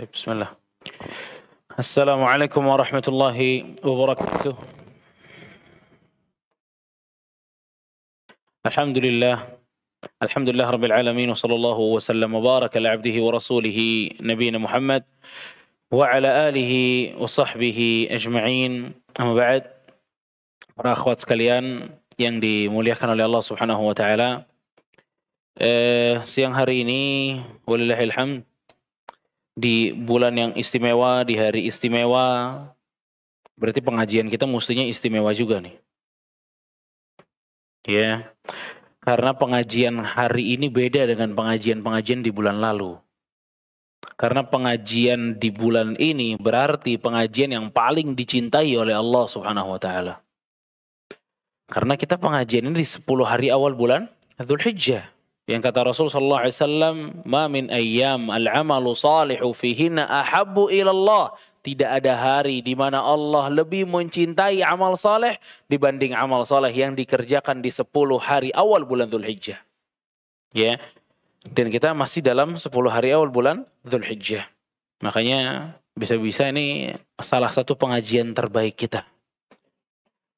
Bismillah. Assalamualaikum warahmatullahi wabarakatuh. Alhamdulillah. Alhamdulillah rabbil alamin wa sallallahu wa sallam wa baraka ala abdihi wa rasulihi nabiyina Muhammad wa ala alihi wa sahbihi ajma'in. Amma ba'd. Para akhwat sekalian yang dimuliakan oleh Allah Subhanahu wa taala. Siang hari ini walillahil hamd, di bulan yang istimewa, di hari istimewa, berarti pengajian kita mestinya istimewa juga nih. Ya, karena pengajian hari ini beda dengan pengajian-pengajian di bulan lalu. Karena pengajian di bulan ini berarti pengajian yang paling dicintai oleh Allah Subhanahu wa taala. Karena kita pengajian ini di 10 hari awal bulan Dzulhijjah. Yang kata Rasul sallallahu alaihi wasallam, "Ma min ayyam al-'amalu salihu fihinna ahabbu ila Allah." Tidak ada hari di mana Allah lebih mencintai amal saleh dibanding amal saleh yang dikerjakan di 10 hari awal bulan Dzulhijjah. Ya. Dan kita masih dalam 10 hari awal bulan Dzulhijjah. Makanya bisa-bisa ini salah satu pengajian terbaik kita.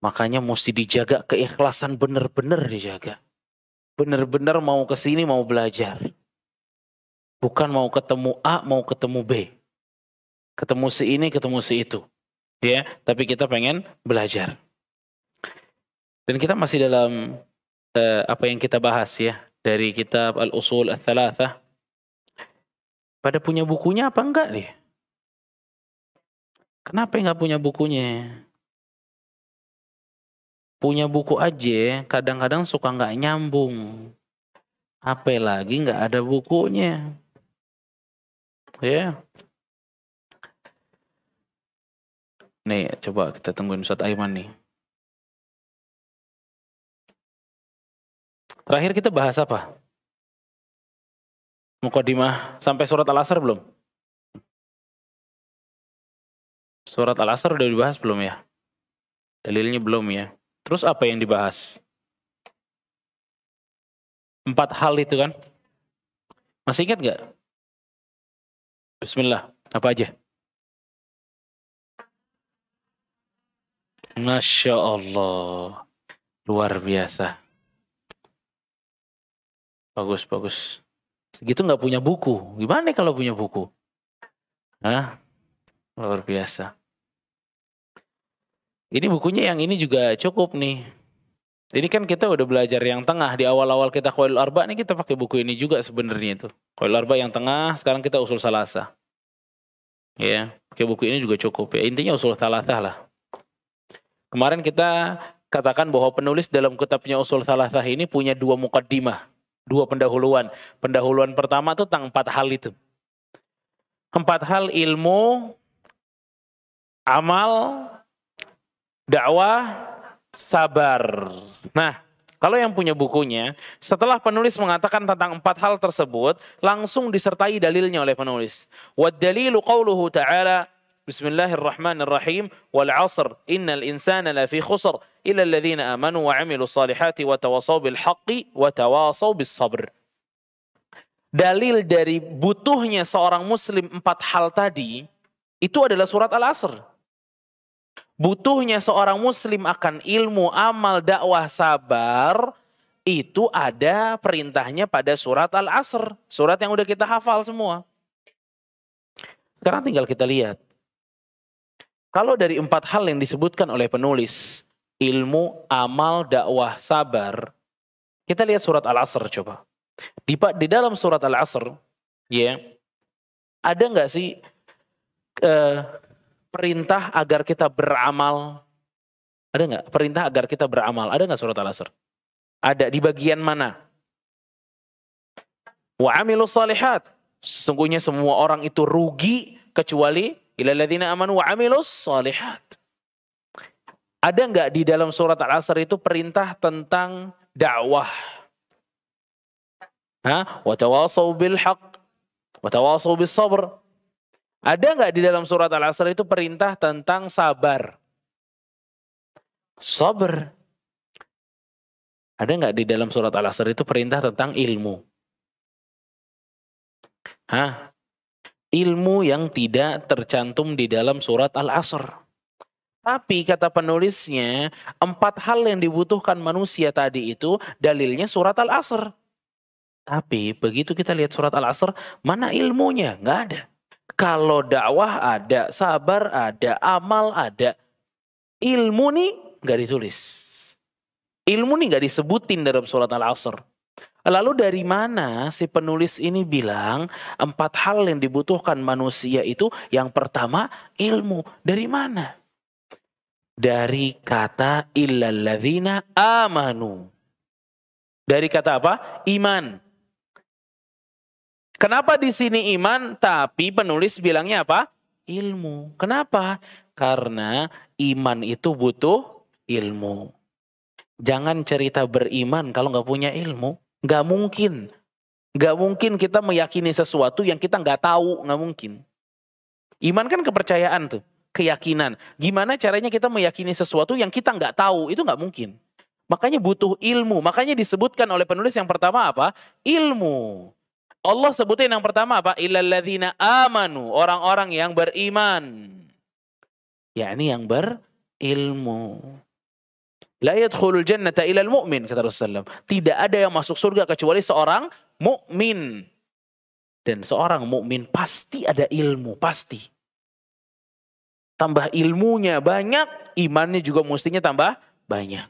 Makanya mesti dijaga keikhlasan, benar-benar dijaga. Benar-benar mau ke sini mau belajar. Bukan mau ketemu A, mau ketemu B. Ketemu si ini, ketemu si itu. Ya, tapi kita pengen belajar. Dan kita masih dalam apa yang kita bahas ya, dari kitab Al-Usul Ats-Tsalatsah. Pada punya bukunya apa enggak nih? Kenapa enggak punya bukunya? Punya buku aja kadang-kadang suka nggak nyambung. Apalagi nggak ada bukunya. Ya. Nih, coba kita tungguin Ustaz Aiman nih. Terakhir kita bahas apa? Muqaddimah sampai surat Al-Asr belum? Surat Al-Asr udah dibahas belum ya? Dalilnya belum ya? Terus apa yang dibahas? 4 hal itu kan? Masih ingat gak? Bismillah, apa aja? Masya Allah, luar biasa. Bagus, bagus. Segitu gak punya buku, gimana kalau punya buku? Hah? Luar biasa. Ini bukunya yang ini juga cukup nih. Ini kan kita udah belajar yang tengah. Di awal-awal kita Qawaidul Arba nih kita pakai buku ini juga sebenarnya itu. Qawaidul Arba yang tengah, sekarang kita Usul Salasah. Ya, pakai buku ini juga cukup ya. Intinya Usul Salasah lah. Kemarin kita katakan bahwa penulis dalam kitabnya Usul Salasah ini punya 2 muqaddimah, 2 pendahuluan. Pendahuluan pertama tuh tentang 4 hal itu. 4 hal: ilmu, amal, dakwah, sabar. Nah, kalau yang punya bukunya, setelah penulis mengatakan tentang 4 hal tersebut, langsung disertai dalilnya oleh penulis. Wad dalilu qauluhu ta'ala, Bismillahirrahmanirrahim, wal 'asr innal insana lafi khusr illa alladhina amanu wa 'amilus salihati wa tawasaw bil haqqi wa tawasaw bis sabr. Dalil dari butuhnya seorang muslim 4 hal tadi itu adalah surat Al-Asr. Butuhnya seorang muslim akan ilmu, amal, dakwah, sabar, itu ada perintahnya pada surat Al-Asr. Surat yang udah kita hafal semua. Sekarang tinggal kita lihat. Kalau dari 4 hal yang disebutkan oleh penulis, ilmu, amal, dakwah, sabar, kita lihat surat Al-Asr coba. Di dalam surat Al-Asr, ya, ada nggak sih perintah agar kita beramal? Ada nggak perintah agar kita beramal? Ada nggak surat Al-Asr? Ada. Di bagian mana? Wa amilus salihat. Sesungguhnya semua orang itu rugi kecuali illal ladzina amanu wa amilus salihat. Ada nggak di dalam surat Al-Asr itu perintah tentang dakwah? Wa tawasaw bil haqq wa tawasaw bis sabr. Ada nggak di dalam surat Al-Asr itu perintah tentang sabar? Sabar. Ada nggak di dalam surat Al-Asr itu perintah tentang ilmu? Ilmu yang tidak tercantum di dalam surat Al-Asr. Tapi kata penulisnya, 4 hal yang dibutuhkan manusia tadi itu dalilnya surat Al-Asr. Tapi begitu kita lihat surat Al-Asr, mana ilmunya? Nggak ada. Kalau dakwah ada, sabar ada, amal ada. Ilmu nih nggak ditulis. Ilmu nih nggak disebutin dalam surat Al-Asr. Lalu dari mana si penulis ini bilang 4 hal yang dibutuhkan manusia itu yang pertama ilmu. Dari mana? Dari kata illalladzina amanu. Dari kata apa? Iman. Kenapa di sini iman tapi penulis bilangnya apa? Ilmu. Kenapa? Karena iman itu butuh ilmu. Jangan cerita beriman kalau nggak punya ilmu. Nggak mungkin. Nggak mungkin kita meyakini sesuatu yang kita nggak tahu. Nggak mungkin. Iman kan kepercayaan tuh. Keyakinan. Gimana caranya kita meyakini sesuatu yang kita nggak tahu? Itu nggak mungkin. Makanya butuh ilmu. Makanya disebutkan oleh penulis yang pertama apa? Ilmu. Allah sebutin yang pertama apa? Illalladzina amanu. Orang-orang yang beriman. Yakni yang berilmu. La yadkhulul jannata ilal mu'min, kata Rasulullah. Tidak ada yang masuk surga kecuali seorang mukmin. Dan seorang mukmin pasti ada ilmu, pasti. Tambah ilmunya banyak, imannya juga mestinya tambah banyak.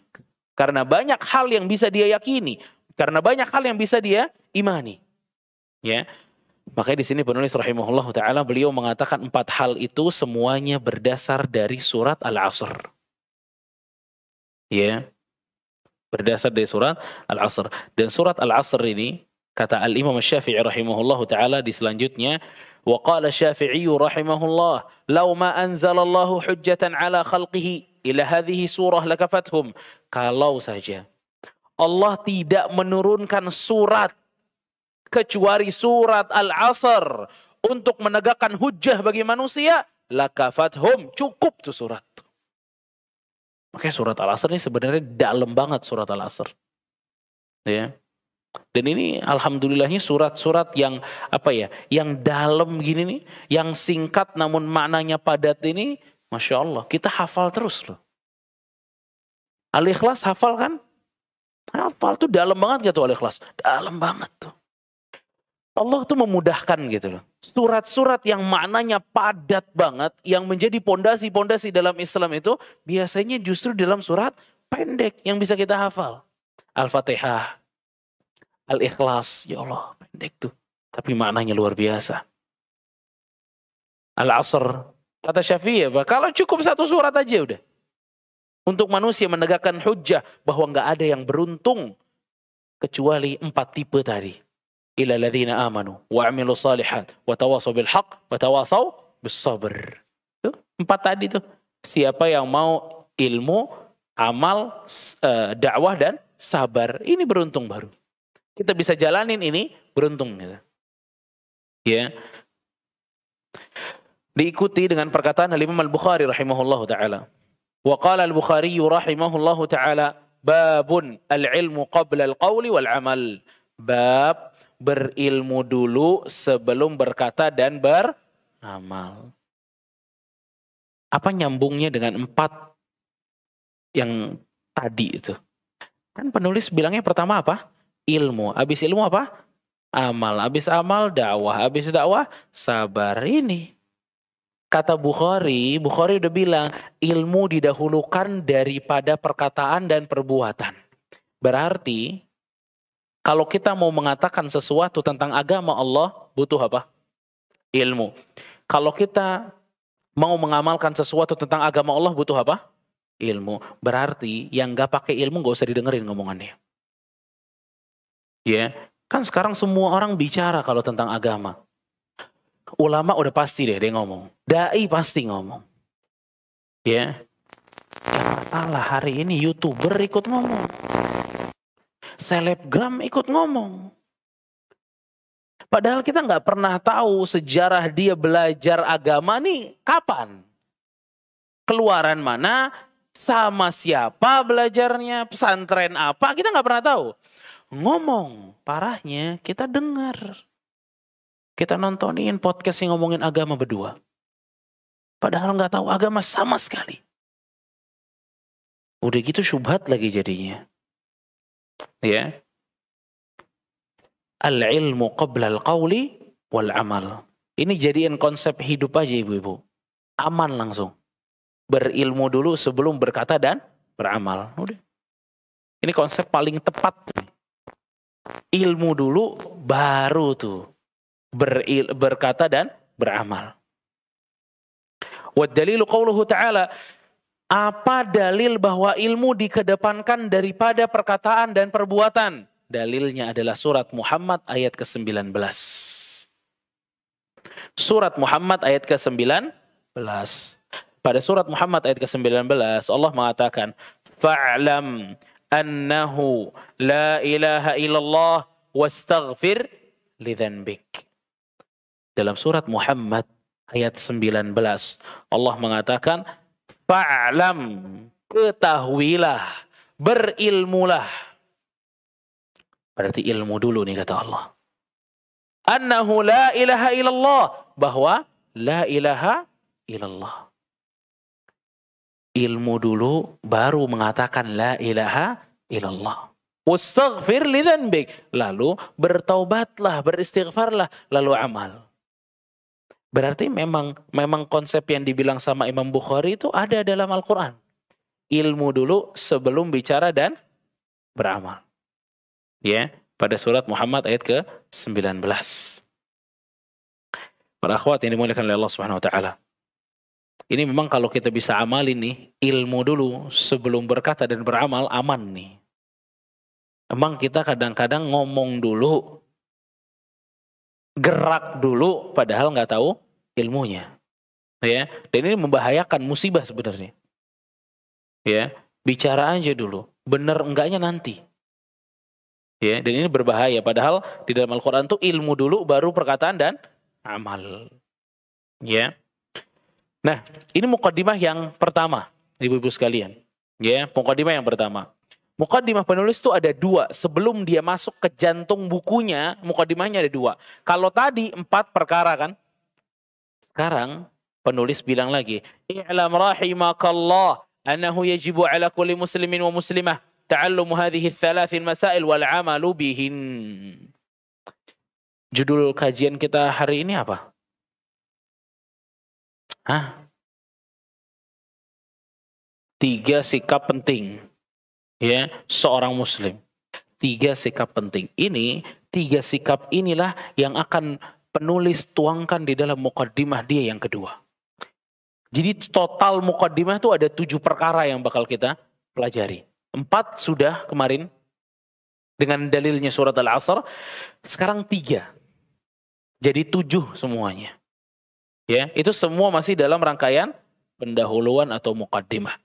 Karena banyak hal yang bisa dia yakini, karena banyak hal yang bisa dia imani. Ya. Makanya di sini penulis rahimahullah taala beliau mengatakan 4 hal itu semuanya berdasar dari surat Al-Asr. Ya. Berdasar dari surat Al-Asr. Dan surat Al-Asr ini kata Al-Imam Asy-Syafi'i rahimahullah taala di selanjutnya, wa qala Asy-Syafi'i rahimahullah, "Law ma anzalallahu hujjatan ala khalqihi ila hadhihi surah lakafathum." Kalau saja Allah tidak menurunkan surat kecuali surat Al-Asr untuk menegakkan hujjah bagi manusia, lakafathum, cukup tuh surat. Makanya surat Al-Asr ini sebenarnya dalam banget surat Al-Asr. Ya. Dan ini alhamdulillahnya surat-surat yang apa ya, yang dalam gini nih, yang singkat namun maknanya padat ini, Masya Allah, kita hafal terus loh. Al-Ikhlas hafal kan? Hafal tuh dalam banget gitu Al-Ikhlas. Dalam banget tuh. Allah tuh memudahkan gitu loh. Surat-surat yang maknanya padat banget, yang menjadi pondasi-pondasi dalam Islam itu, biasanya justru dalam surat pendek yang bisa kita hafal. Al-Fatihah, Al-Ikhlas, ya Allah pendek tuh. Tapi maknanya luar biasa. Al-Asr, kata Syafi'i, kalau cukup 1 surat aja udah. Untuk manusia menegakkan hujjah bahwa nggak ada yang beruntung kecuali 4 tipe tadi. Ila ladzina amanu wa amilus salihat wa tawasaw bil haqq wa tawasaw bis sabr. 4 tadi tuh. Siapa yang mau ilmu, amal, dakwah dan sabar, ini beruntung baru. Kita bisa jalanin ini beruntung gitu. Ya. Diikuti dengan perkataan Imam Al-Bukhari rahimahullahu taala. Wa qala Al-Bukhari rahimahullahu taala, babun al-ilmu qabla al-qawli wal amal. Bab berilmu dulu sebelum berkata dan beramal. Apa nyambungnya dengan 4 yang tadi itu? Kan penulis bilangnya pertama apa? Ilmu. Habis ilmu apa? Amal. Habis amal dakwah. Habis dakwah sabar. Ini kata Bukhari udah bilang ilmu didahulukan daripada perkataan dan perbuatan. Berarti kalau kita mau mengatakan sesuatu tentang agama Allah, butuh apa? Ilmu. Kalau kita mau mengamalkan sesuatu tentang agama Allah, butuh apa? Ilmu. Berarti yang gak pakai ilmu gak usah didengerin ngomongannya. Ya. Kan sekarang semua orang bicara kalau tentang agama. Ulama udah pasti deh dia ngomong. Dai pasti ngomong. Ya. Masalah hari ini YouTuber ikut ngomong. Selebgram ikut ngomong. Padahal kita nggak pernah tahu sejarah dia belajar agama nih kapan. Keluaran mana, sama siapa belajarnya, pesantren apa, kita nggak pernah tahu. Ngomong, parahnya kita dengar. Kita nontonin podcast yang ngomongin agama berdua. Padahal nggak tahu agama sama sekali. Udah gitu syubhat lagi jadinya. Ya. Al-ilmu qabla al-qawli wal-amal. Ini jadiin konsep hidup aja ibu-ibu. Aman langsung. Berilmu dulu sebelum berkata dan beramal. Udah. Ini konsep paling tepat. Ilmu dulu baru tuh berkata dan beramal. Wa dalilu qauluhu ta'ala, apa dalil bahwa ilmu dikedepankan daripada perkataan dan perbuatan? Dalilnya adalah surat Muhammad ayat ke-19. Surat Muhammad ayat ke-19. Pada surat Muhammad ayat ke-19 Allah mengatakan, fa'lam annahu la ilaha illallah wastaghfir lidhanbik. Dalam surat Muhammad ayat 19 Allah mengatakan, fa'lam, ketahuilah, berilmulah. Berarti ilmu dulu nih kata Allah. Annahu la ilaha illallah, bahwa la ilaha illallah. Ilmu dulu baru mengatakan la ilaha illallah. Wastaghfir lidhanbik, lalu bertaubatlah, beristighfarlah, lalu amal. Berarti memang konsep yang dibilang sama Imam Bukhari itu ada dalam Al-Quran. Ilmu dulu sebelum bicara dan beramal. Ya, pada surat Muhammad ayat ke-19. Para akhwat yang dimuliakan oleh Allah Subhanahu wa taala. Ini memang kalau kita bisa amalin nih, ilmu dulu sebelum berkata dan beramal, aman nih. Emang kita kadang-kadang ngomong dulu, gerak dulu, padahal nggak tahu ilmunya. Ya, dan ini membahayakan, musibah sebenarnya. Ya, bicara aja dulu, benar enggaknya nanti. Ya, dan ini berbahaya. Padahal di dalam Al-Quran tuh ilmu dulu, baru perkataan dan amal. Ya. Nah, ini muqaddimah yang pertama, ibu-ibu sekalian. Ya, muqaddimah yang pertama. Muqaddimah penulis itu ada dua. Sebelum dia masuk ke jantung bukunya, muqaddimahnya ada dua. Kalau tadi 4 perkara kan, sekarang penulis bilang lagi, i'lam rahimakallah annahu yajibu ala kulli muslimin wa muslimah ta'allumu hadhihi tsalathil masail wal 'amalu bihin. Judul kajian kita hari ini apa? Hah? 3 sikap penting ya seorang muslim. 3 sikap penting. Ini 3 sikap inilah yang akan penulis tuangkan di dalam muqaddimah dia yang kedua. Jadi total muqaddimah itu ada 7 perkara yang bakal kita pelajari. 4 sudah kemarin dengan dalilnya surat Al-Asr. Sekarang 3. Jadi 7 semuanya. Ya, itu semua masih dalam rangkaian pendahuluan atau muqaddimah.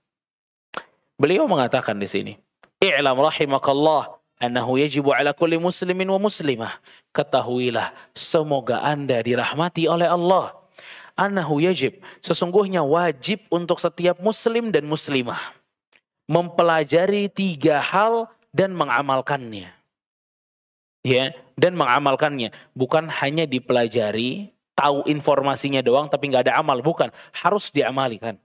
Beliau mengatakan di sini, i'lam rahimakallah annahu yajibu ala kulli muslimin wa muslimah. Ketahuilah, semoga Anda dirahmati oleh Allah. Annahu yajib, sesungguhnya wajib untuk setiap muslim dan muslimah mempelajari 3 hal dan mengamalkannya. Ya, dan mengamalkannya. Bukan hanya dipelajari, tahu informasinya doang tapi nggak ada amal, bukan. Harus diamalkan.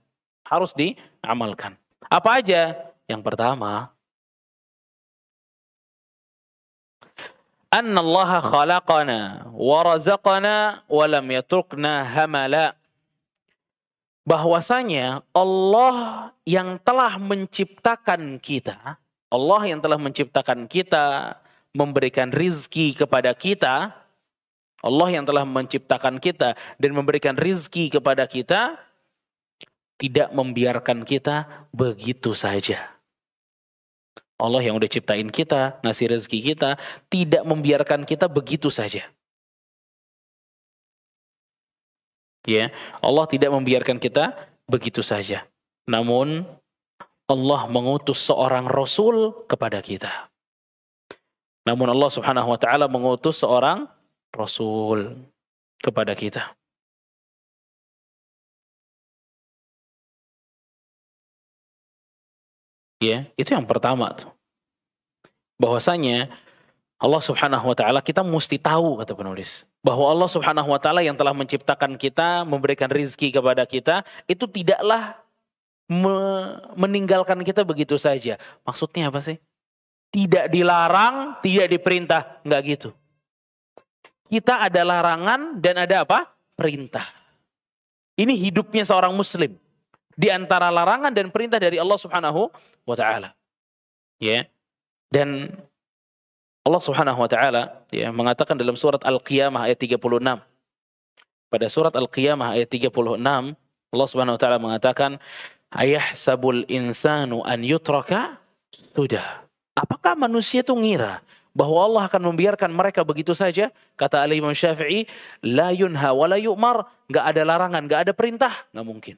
Harus diamalkan. Apa aja? Yang pertama, annallaha khalaqana wa razaqana wa lam yatrukna hamala. Bahwasanya Allah yang telah menciptakan kita, Allah yang telah menciptakan kita, memberikan rizki kepada kita, Allah yang telah menciptakan kita dan memberikan rizki kepada kita, tidak membiarkan kita begitu saja. Allah yang udah ciptain kita, ngasih rezeki kita, tidak membiarkan kita begitu saja. Ya, Allah tidak membiarkan kita begitu saja. Namun Allah mengutus seorang rasul kepada kita. Namun Allah Subhanahu wa taala mengutus seorang rasul kepada kita. Ya, itu yang pertama tuh. Bahwasanya Allah Subhanahu wa taala, kita mesti tahu, kata penulis, bahwa Allah Subhanahu wa taala yang telah menciptakan kita, memberikan rizki kepada kita, itu tidaklah meninggalkan kita begitu saja. Maksudnya apa sih? Tidak dilarang, tidak diperintah, enggak gitu. Kita ada larangan dan ada apa? Perintah. Ini hidupnya seorang muslim. Di antara larangan dan perintah dari Allah Subhanahu wa taala. Ya. Dan Allah Subhanahu wa taala ya mengatakan dalam surat Al-Qiyamah ayat 36. Pada surat Al-Qiyamah ayat 36, Allah Subhanahu wa taala mengatakan, "Ayahsabul insanu an yutraka sudah." Apakah manusia itu ngira bahwa Allah akan membiarkan mereka begitu saja? Kata Al-Imam Syafi'i, la yunha wa la yu'mar, enggak ada larangan, enggak ada perintah, enggak mungkin.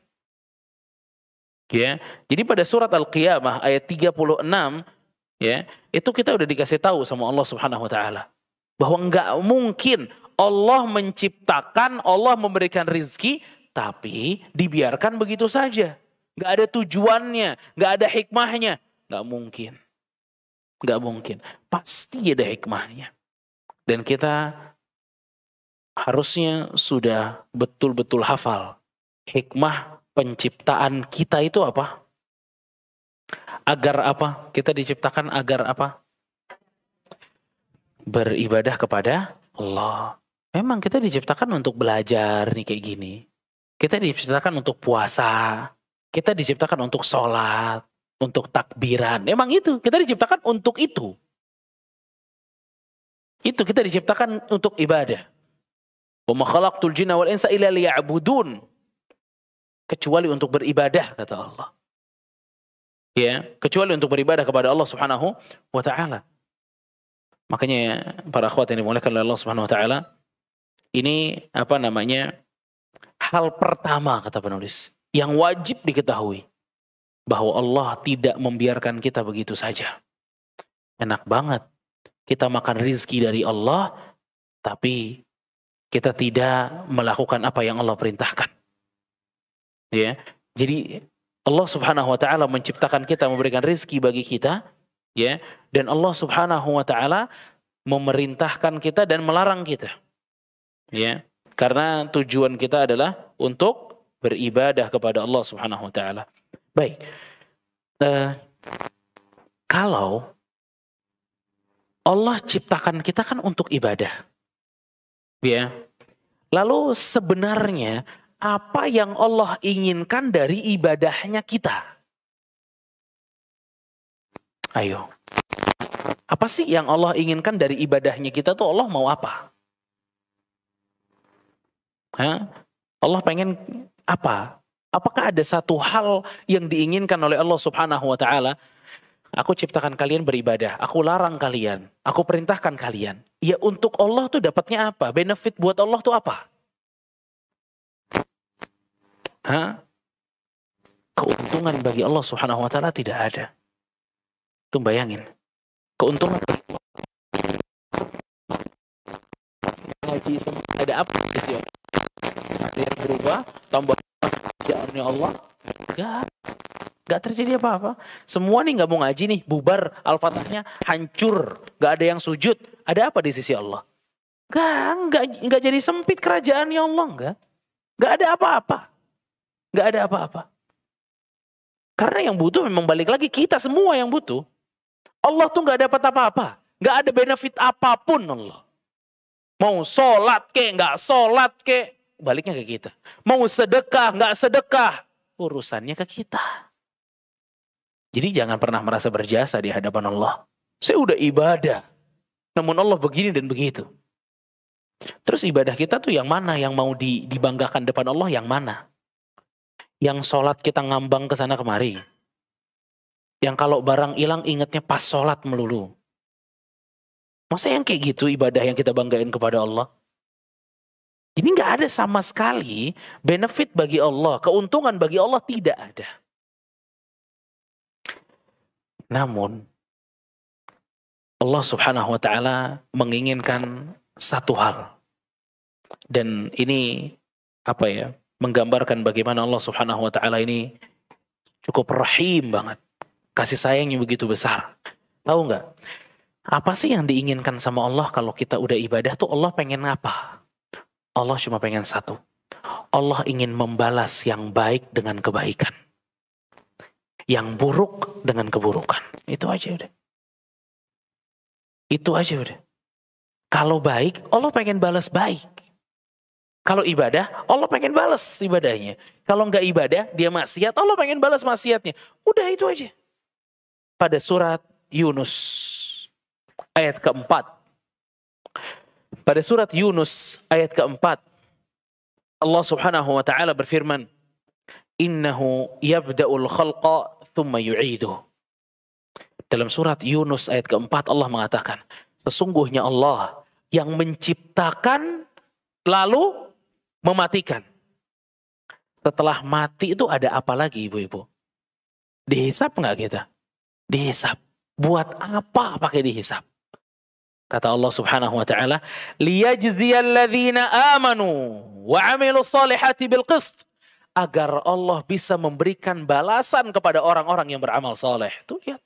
Ya. Jadi pada surat Al-Qiyamah ayat 36, ya, itu kita udah dikasih tahu sama Allah Subhanahu wa taala bahwa enggak mungkin Allah menciptakan, Allah memberikan rizki, tapi dibiarkan begitu saja. Enggak ada tujuannya, enggak ada hikmahnya, enggak mungkin. Enggak mungkin. Pasti ada hikmahnya. Dan kita harusnya sudah betul-betul hafal hikmah penciptaan kita itu apa? Agar apa? Kita diciptakan agar apa? Beribadah kepada Allah. Memang kita diciptakan untuk belajar nih kayak gini. Kita diciptakan untuk puasa. Kita diciptakan untuk sholat. Untuk takbiran. Memang itu. Kita diciptakan untuk itu. Itu kita diciptakan untuk ibadah. Wa ma khalaqtul jinna wal insa illa liya'budun. Kecuali untuk beribadah, kata Allah. Ya, kecuali untuk beribadah kepada Allah Subhanahu wa taala. Makanya para akhwat yang dimuliakan oleh Allah Subhanahu wa taala, ini apa namanya? Hal pertama, kata penulis, yang wajib diketahui bahwa Allah tidak membiarkan kita begitu saja. Enak banget kita makan rizki dari Allah, tapi kita tidak melakukan apa yang Allah perintahkan. Ya, jadi Allah Subhanahu wa taala menciptakan kita, memberikan rizki bagi kita, ya, dan Allah Subhanahu wa taala memerintahkan kita dan melarang kita. Ya, karena tujuan kita adalah untuk beribadah kepada Allah Subhanahu wa taala. Baik. Kalau Allah ciptakan kita kan untuk ibadah. Ya. Lalu sebenarnya apa yang Allah inginkan dari ibadahnya kita? Ayo. Apa sih yang Allah inginkan dari ibadahnya kita tuh? Allah mau apa? Hah? Allah pengen apa? Apakah ada satu hal yang diinginkan oleh Allah Subhanahu wa taala? Aku ciptakan kalian beribadah, aku larang kalian, aku perintahkan kalian. Ya untuk Allah tuh dapatnya apa? Benefit buat Allah tuh apa? Hah? Keuntungan bagi Allah Subhanahu wa taala tidak ada. Tuh bayangin. Keuntungan ada apa sih? Ada yang berubah, tambah kerjaannya Allah? Gak terjadi apa-apa. Semua nih gak mau ngaji nih, bubar, Al-Fatihahnya hancur, gak ada yang sujud. Ada apa di sisi Allah? Gak jadi sempit kerajaannya Allah, gak ada apa-apa. Gak ada apa-apa. Karena yang butuh memang balik lagi kita semua yang butuh. Allah tuh gak dapat apa-apa. Gak ada benefit apapun Allah. Mau sholat ke, gak sholat ke, baliknya ke kita. Mau sedekah, gak sedekah, urusannya ke kita. Jadi jangan pernah merasa berjasa di hadapan Allah. Saya udah ibadah. Namun Allah begini dan begitu. Terus ibadah kita tuh yang mana? Yang mau dibanggakan depan Allah yang mana? Yang sholat kita ngambang ke sana kemari. Yang kalau barang hilang ingatnya pas sholat melulu. Masa yang kayak gitu ibadah yang kita banggain kepada Allah? Ini nggak ada sama sekali benefit bagi Allah, keuntungan bagi Allah tidak ada. Namun Allah Subhanahu wa taala menginginkan satu hal. Dan ini menggambarkan bagaimana Allah Subhanahu wa taala ini cukup rahim banget. Kasih sayangnya begitu besar. Tahu nggak? Apa sih yang diinginkan sama Allah kalau kita udah ibadah tuh Allah pengen apa? Allah cuma pengen satu. Allah ingin membalas yang baik dengan kebaikan. Yang buruk dengan keburukan. Itu aja udah. Itu aja udah. Kalau baik, Allah pengen balas baik. Kalau ibadah, Allah pengen balas ibadahnya. Kalau nggak ibadah, dia maksiat, Allah pengen balas maksiatnya. Udah itu aja. Pada surat Yunus, ayat keempat. Pada surat Yunus, ayat keempat. Allah Subhanahu wa ta'ala berfirman, Innahu yabda'ul khalqa thumma yu'iduh. Dalam surat Yunus ayat keempat Allah mengatakan, sesungguhnya Allah yang menciptakan lalu mematikan. Setelah mati itu ada apa lagi ibu-ibu? Dihisap nggak kita? Dihisap. Buat apa pakai dihisap? Kata Allah Subhanahu wa ta'ala, liyajziyal ladzina amanu wa 'amilus solihati bil qist. Agar Allah bisa memberikan balasan kepada orang-orang yang beramal soleh. Tuh lihat.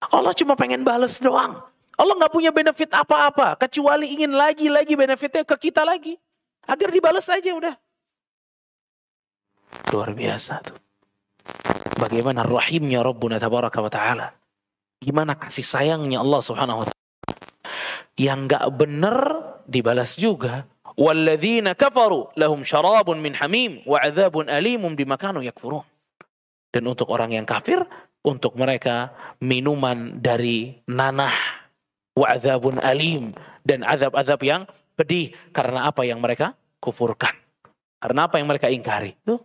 Allah cuma pengen balas doang. Allah nggak punya benefit apa-apa. Kecuali ingin lagi benefitnya ke kita lagi. Agar dibalas aja udah. Luar biasa tuh. Bagaimana rahimnya Rabbuna tabaraka wa ta'ala. Gimana kasih sayangnya Allah Subhanahu wa ta'ala. Yang nggak benar dibalas juga. Walladzina kafaru lahum syarabun min hamim wa 'adzabun alimum bima kanu yakfurun. Dan untuk orang yang kafir, untuk mereka minuman dari nanah, wa 'adzabun alim, dan azab-azab yang pedih karena apa yang mereka kufurkan. Karena apa yang mereka ingkari. Tuh.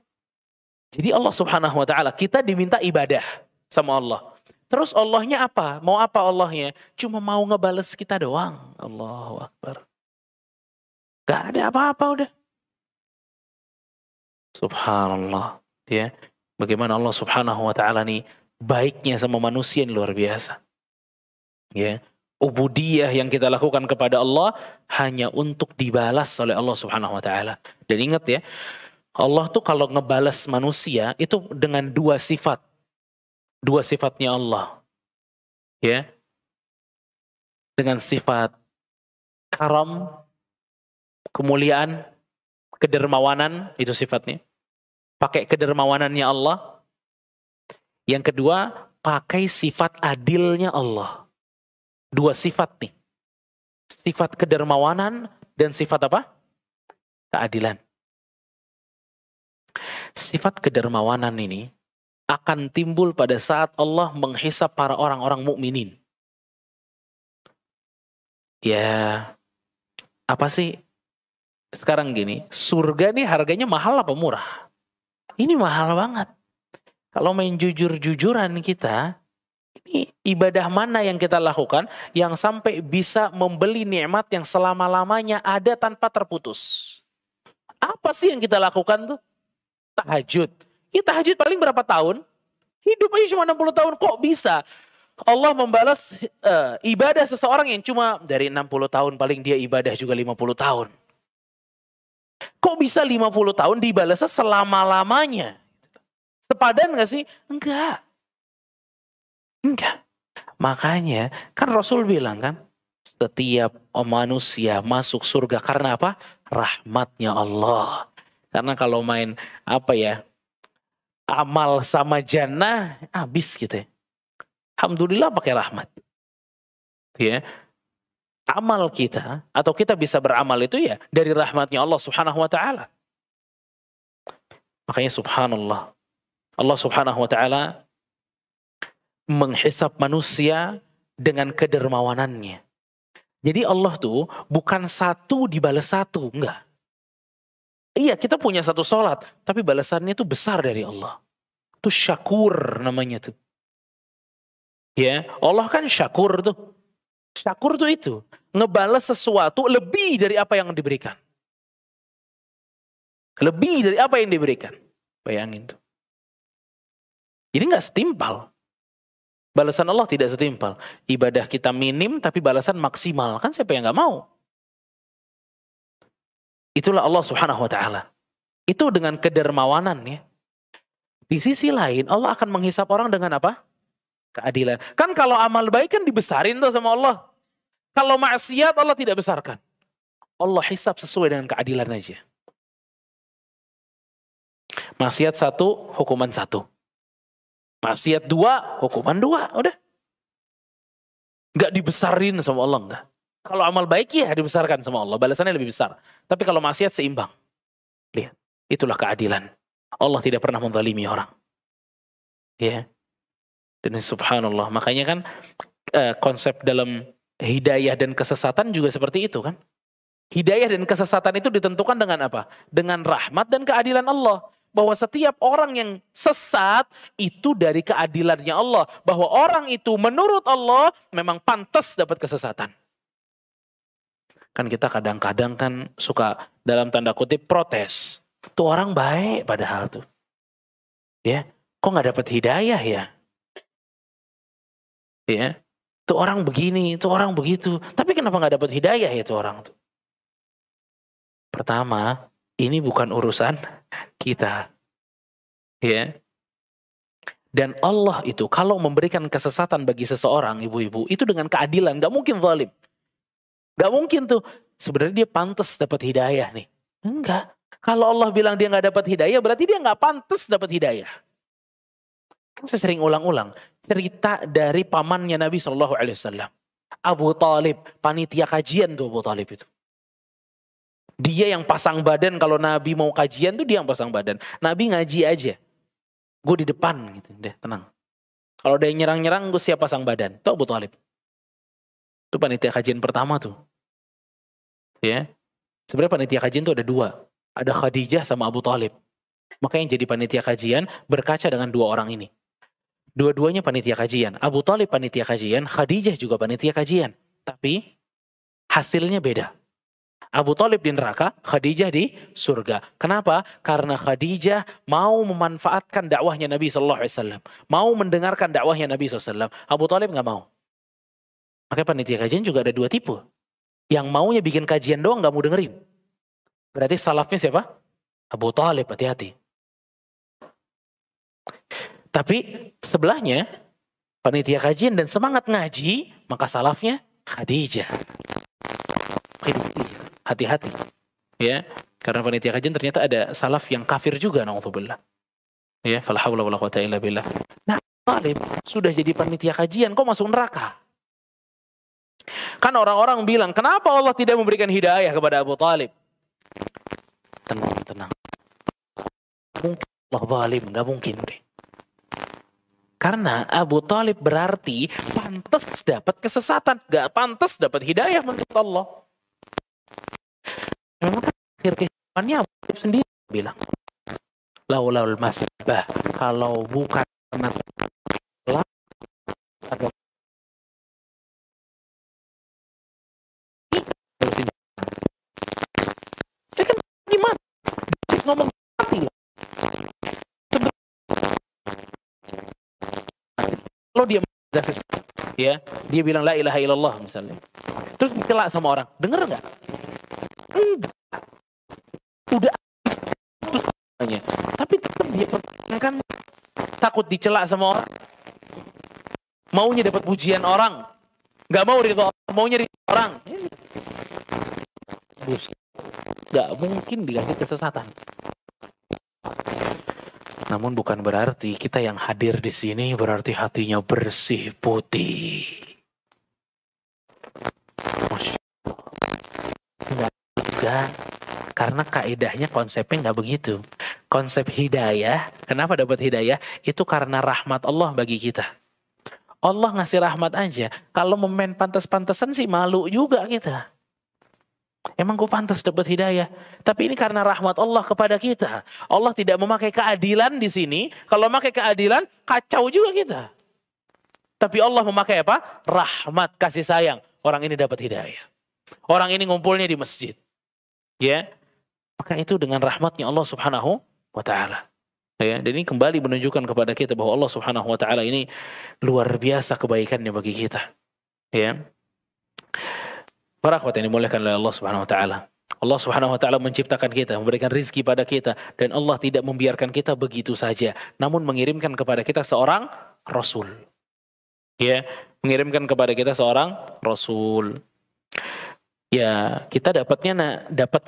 Jadi Allah Subhanahu wa ta'ala, kita diminta ibadah sama Allah. Terus Allahnya apa? Mau apa Allahnya? Cuma mau ngebales kita doang. Allahu Akbar. Gak ada apa-apa udah. Subhanallah. Ya. Bagaimana Allah Subhanahu wa ta'ala nih baiknya sama manusia yang luar biasa. Ya. Ubudiyah yang kita lakukan kepada Allah hanya untuk dibalas oleh Allah Subhanahu wa ta'ala. Dan ingat ya, Allah tuh kalau ngebalas manusia itu dengan dua sifat. Dua sifatnya Allah. Ya. Dengan sifat karam, kemuliaan, kedermawanan, itu sifatnya. Pakai kedermawanannya Allah. Yang kedua, pakai sifat adilnya Allah. Dua sifat nih. Sifat kedermawanan dan sifat apa? Keadilan. Sifat kedermawanan ini akan timbul pada saat Allah menghisap para orang-orang mukminin. Ya, apa sih? Sekarang gini, surga nih harganya mahal apa murah? Ini mahal banget. Kalau main jujur-jujuran kita, ini ibadah mana yang kita lakukan yang sampai bisa membeli nikmat yang selama-lamanya ada tanpa terputus? Apa sih yang kita lakukan tuh? Tahajud. Kita tahajud paling berapa tahun? Hidup aja cuma 60 tahun. Kok bisa Allah membalas ibadah seseorang yang cuma dari 60 tahun paling dia ibadah juga 50 tahun? Kok bisa 50 tahun dibalasnya selama-lamanya? Sepadan gak sih? Enggak. Enggak. Makanya kan Rasul bilang kan, setiap manusia masuk surga karena apa? Rahmatnya Allah. Karena kalau main amal sama jannah habis gitu ya. Alhamdulillah pakai rahmat. Ya. Amal kita atau kita bisa beramal itu ya dari rahmatnya Allah Subhanahu wa ta'ala. Makanya subhanallah. Allah Subhanahu wa ta'ala menghisap manusia dengan kedermawanannya. Jadi Allah tuh bukan satu dibalas satu, enggak. Iya, kita punya satu sholat, tapi balasannya itu besar dari Allah. Itu syakur namanya tuh. Ya, Allah kan syakur tuh. Syakur tuh itu. Ngebales sesuatu lebih dari apa yang diberikan. Lebih dari apa yang diberikan. Bayangin tuh. Jadi nggak setimpal. Balasan Allah tidak setimpal. Ibadah kita minim tapi balasan maksimal. Kan siapa yang nggak mau? Itulah Allah Subhanahu wa ta'ala. Itu dengan kedermawanan ya. Di sisi lain Allah akan menghisap orang dengan apa? Keadilan. Kan kalau amal baik kan dibesarin tuh sama Allah. Kalau maksiat Allah tidak besarkan. Allah hisap sesuai dengan keadilan aja. Maksiat 1, hukuman 1. Maksiat 2, hukuman 2. Udah. Nggak dibesarin sama Allah, enggak. Kalau amal baik ya dibesarkan sama Allah, balasannya lebih besar. Tapi kalau maksiat seimbang. Lihat, itulah keadilan. Allah tidak pernah menzalimi orang. Ya. Dan subhanallah, makanya kan konsep dalam hidayah dan kesesatan juga seperti itu kan. Hidayah dan kesesatan itu ditentukan dengan apa? Dengan rahmat dan keadilan Allah. Bahwa setiap orang yang sesat itu dari keadilannya Allah. Bahwa orang itu menurut Allah memang pantas dapat kesesatan. Kan kita kadang-kadang kan suka dalam tanda kutip protes. Tuh orang baik padahal tuh. Ya, kok gak dapat hidayah ya? Ya, tuh orang begini, tuh orang begitu. Tapi kenapa gak dapat hidayah ya tuh orang tuh? Pertama, ini bukan urusan kita. Ya. Dan Allah itu kalau memberikan kesesatan bagi seseorang, ibu-ibu, itu dengan keadilan, gak mungkin zalim. Gak mungkin tuh, sebenarnya dia pantas dapat hidayah nih. Enggak. Kalau Allah bilang dia gak dapat hidayah, berarti dia gak pantas dapat hidayah. Saya sering ulang-ulang cerita dari pamannya Nabi SAW. Abu Talib, panitia kajian tuh Abu Talib itu. Dia yang pasang badan kalau Nabi mau kajian tuh dia yang pasang badan. Nabi ngaji aja. Gue di depan gitu, deh tenang. Kalau ada yang nyerang-nyerang gue siap pasang badan. Itu Abu Talib. Itu panitia kajian pertama tuh. Ya. Sebenarnya panitia kajian tuh ada 2. Ada Khadijah sama Abu Talib. Maka yang jadi panitia kajian berkaca dengan 2 orang ini. Dua-duanya panitia kajian. Abu Talib panitia kajian, Khadijah juga panitia kajian. Tapi hasilnya beda. Abu Talib di neraka, Khadijah di surga. Kenapa? Karena Khadijah mau memanfaatkan dakwahnya Nabi SAW. Mau mendengarkan dakwahnya Nabi SAW. Abu Talib nggak mau. Makanya panitia kajian juga ada 2 tipe. Yang maunya bikin kajian doang nggak mau dengerin. Berarti salafnya siapa? Abu Talib, hati-hati. Tapi sebelahnya, panitia kajian dan semangat ngaji, maka salafnya Khadijah. Hati-hati. Ya, karena panitia kajian ternyata ada salaf yang kafir juga, na'udzubillah. Ya, fala haula wala quwata illa billah. Nah, Talib sudah jadi panitia kajian, kok masuk neraka? Kan orang-orang bilang, kenapa Allah tidak memberikan hidayah kepada Abu Talib? Tenang. Mungkin Allah zalim, nggak mungkin deh. Karena Abu Talib berarti pantas dapat kesesatan, nggak pantas dapat hidayah menurut Allah. Memang kan akhir kehidupannya Abu Talib sendiri bilang, laulal masbah, kalau bukan karena ya kan gimana? Terus ngomong mati lah. Kalau dia ya, dia bilang la ilaha illallah misalnya. Terus dicela sama orang, denger nggak? Enggak. Udah terus tapi tetap dia pertahankan, takut dicela sama orang. Maunya dapat pujian orang. Nggak mau ridho orang, maunya ridho orang. Nggak mungkin dikasih kesesatan. Namun bukan berarti kita yang hadir di sini berarti hatinya bersih putih. Masya Allah. Enggak. Karena kaidahnya konsepnya nggak begitu. Konsep hidayah, kenapa dapat hidayah? Itu karena rahmat Allah bagi kita. Allah ngasih rahmat aja. Kalau memain pantas-pantasan sih malu juga kita. Emang gue pantas dapat hidayah? Tapi ini karena rahmat Allah kepada kita. Allah tidak memakai keadilan di sini. Kalau memakai keadilan, kacau juga kita. Tapi Allah memakai apa? Rahmat, kasih sayang. Orang ini dapat hidayah. Orang ini ngumpulnya di masjid. Ya, maka itu dengan rahmatnya Allah Subhanahu wa Ta'ala. Ya, dan ini kembali menunjukkan kepada kita bahwa Allah Subhanahu wa Ta'ala ini luar biasa kebaikannya bagi kita. Ya. Para akhwat yang dimuliakan oleh Allah Subhanahu wa Ta'ala. Allah Subhanahu wa Ta'ala menciptakan kita, memberikan rizki pada kita, dan Allah tidak membiarkan kita begitu saja, namun mengirimkan kepada kita seorang rasul. Ya, mengirimkan kepada kita seorang rasul. Ya, kita dapatnya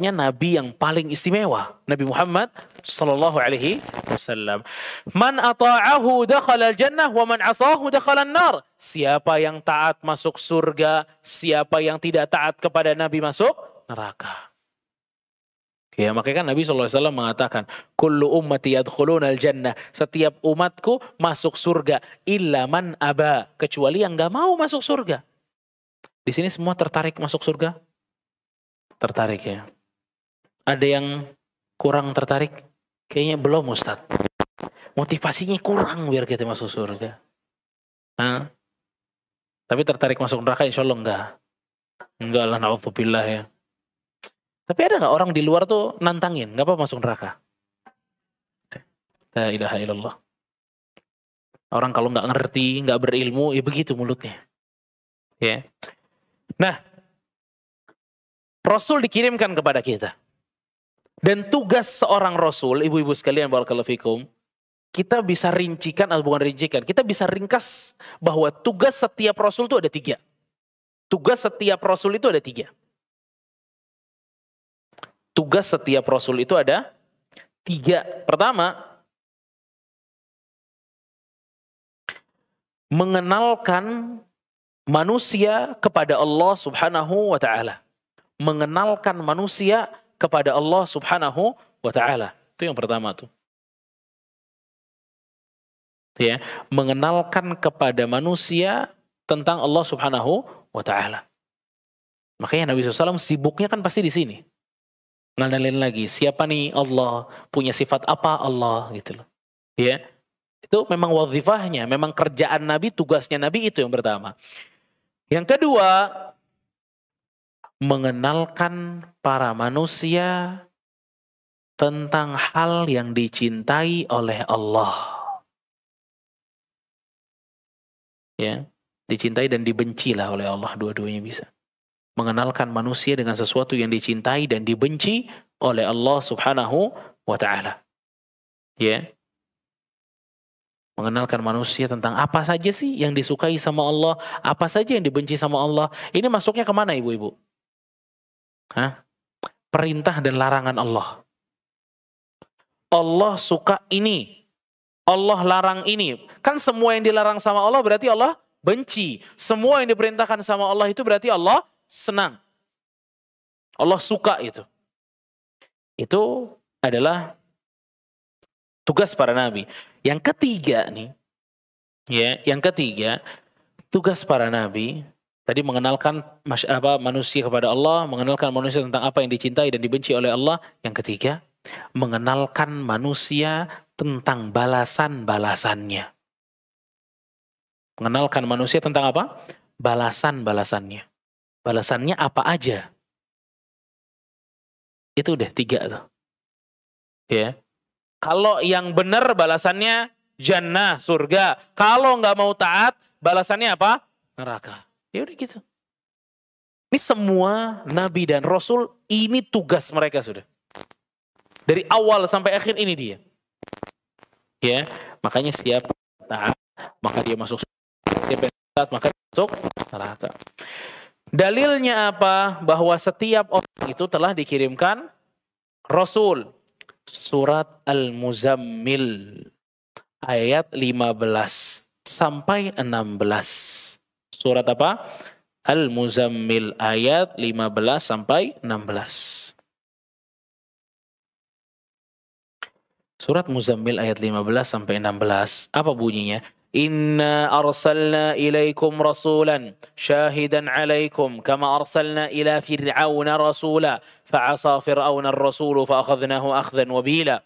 nabi yang paling istimewa, Nabi Muhammad sallallahu alaihi wasallam. Man ata'ahu dakhala al-jannah wa man 'asahu dakhala an-nar. Siapa yang taat masuk surga, siapa yang tidak taat kepada Nabi masuk neraka. Ya, makanya kan Nabi SAW mengatakan, kullu ummati yadkhuluna al-jannah. Setiap umatku masuk surga, illa man aba, kecuali yang enggak mau masuk surga. Di sini semua tertarik masuk surga? Tertarik ya. Ada yang kurang tertarik? Kayaknya belum, Ustaz. Motivasinya kurang biar kita masuk surga. Hah? Tapi tertarik masuk neraka insya Allah enggak. Enggak lah, na'udzubillah ya. Tapi ada nggak orang di luar tuh nantangin, nggak apa masuk neraka? La ilaha illallah. Orang kalau nggak ngerti, nggak berilmu, ya begitu mulutnya. Ya. Nah, Rasul dikirimkan kepada kita. Dan tugas seorang Rasul, ibu-ibu sekalian, barakallahu fikum, kita bisa rincikan, atau bukan rincikan, kita bisa ringkas bahwa tugas setiap Rasul itu ada 3. Tugas setiap Rasul itu ada 3. Tugas setiap Rasul itu ada 3. Pertama, mengenalkan manusia kepada Allah Subhanahu wa Ta'ala. Mengenalkan manusia kepada Allah Subhanahu wa Ta'ala. Itu yang pertama tuh. Ya, mengenalkan kepada manusia tentang Allah Subhanahu wa Ta'ala. Makanya Nabi SAW sibuknya kan pasti di sini. Ngenalin lagi siapa nih Allah, punya sifat apa Allah gitu loh. Ya. Itu memang wazifahnya, memang kerjaan Nabi, tugasnya Nabi itu yang pertama. Yang kedua, mengenalkan para manusia tentang hal yang dicintai oleh Allah. Ya, dicintai dan dibenci lah oleh Allah, dua-duanya bisa. Mengenalkan manusia dengan sesuatu yang dicintai dan dibenci oleh Allah Subhanahu wa Ta'ala. Ya. Mengenalkan manusia tentang apa saja sih yang disukai sama Allah, apa saja yang dibenci sama Allah. Ini masuknya kemana ibu-ibu? Hah? Perintah dan larangan Allah. Allah suka ini, Allah larang ini. Kan semua yang dilarang sama Allah berarti Allah benci. Semua yang diperintahkan sama Allah itu berarti Allah senang. Allah suka itu. Itu adalah tugas para nabi. Yang ketiga nih, ya, yang ketiga, tugas para nabi tadi mengenalkan manusia kepada Allah, mengenalkan manusia tentang apa yang dicintai dan dibenci oleh Allah. Yang ketiga, mengenalkan manusia tentang balasan-balasannya. Mengenalkan manusia tentang apa? Balasan-balasannya. Balasannya apa aja? Itu udah 3 tuh. Ya. Kalau yang benar balasannya jannah, surga. Kalau nggak mau taat, balasannya apa? Neraka. Ya udah gitu. Ini semua nabi dan rasul, ini tugas mereka sudah. Dari awal sampai akhir ini dia. Ya, makanya siapa taat, maka dia masuk surga. Siapa taat, maka dia masuk neraka. Dalilnya apa? Bahwa setiap orang itu telah dikirimkan Rasul. Surat Al-Muzammil ayat 15 sampai 16. Surat apa? Al-Muzammil ayat 15 sampai 16. Surat Muzammil ayat 15 sampai 16. Apa bunyinya? Inna arsalna ilaikum rasulan syahidan alaikum kama arsalna ila fir'auna rasula fa'asa fir'auna ar-rasulu fa'akhadnahu akhdan wabila.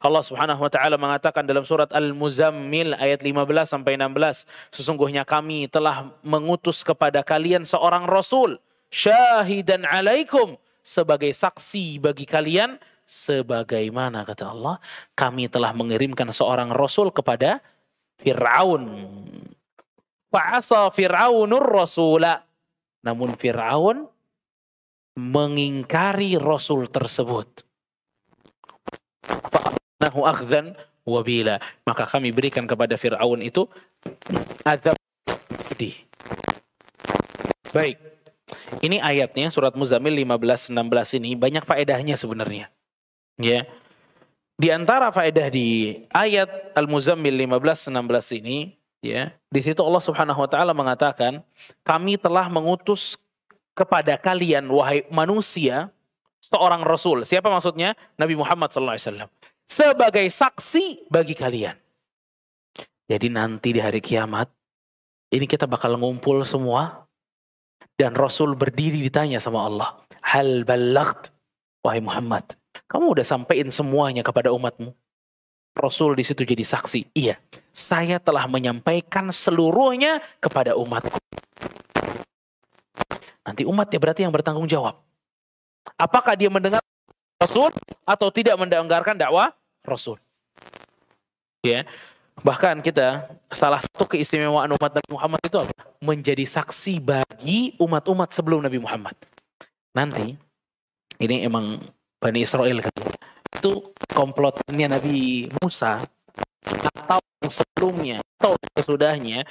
Allah Subhanahu wa taala mengatakan dalam surat Al-Muzammil ayat 15 sampai 16, sesungguhnya kami telah mengutus kepada kalian seorang rasul syahidan alaikum, sebagai saksi bagi kalian, sebagaimana kata Allah kami telah mengirimkan seorang rasul kepada Fir'aun. Fa'asa Fir'aunur rasula. Namun Fir'aun mengingkari rasul tersebut. Fa'akhadnahu akhdan wabila. Maka kami berikan kepada Fir'aun itu azab pedih. Baik. Ini ayatnya surat Muzammil 15-16 ini banyak faedahnya sebenarnya. Ya. Di antara faedah di ayat Al-Muzammil 15-16 ini, ya, di situ Allah Subhanahu wa taala mengatakan, kami telah mengutus kepada kalian wahai manusia seorang rasul. Siapa maksudnya? Nabi Muhammad SAW. Sebagai saksi bagi kalian. Jadi nanti di hari kiamat, ini kita bakal ngumpul semua, dan Rasul berdiri ditanya sama Allah, hal ballagt, wahai Muhammad, kamu udah sampein semuanya kepada umatmu? Rasul di situ jadi saksi. Iya, saya telah menyampaikan seluruhnya kepada umatku. Nanti umatnya berarti yang bertanggung jawab. Apakah dia mendengar Rasul atau tidak mendengarkan dakwah Rasul? Ya, bahkan kita salah satu keistimewaan umat Nabi Muhammad itu apa? Menjadi saksi bagi umat-umat sebelum Nabi Muhammad. Nanti ini emang Bani Israel kan, itu komplotannya Nabi Musa atau sebelumnya atau sesudahnya,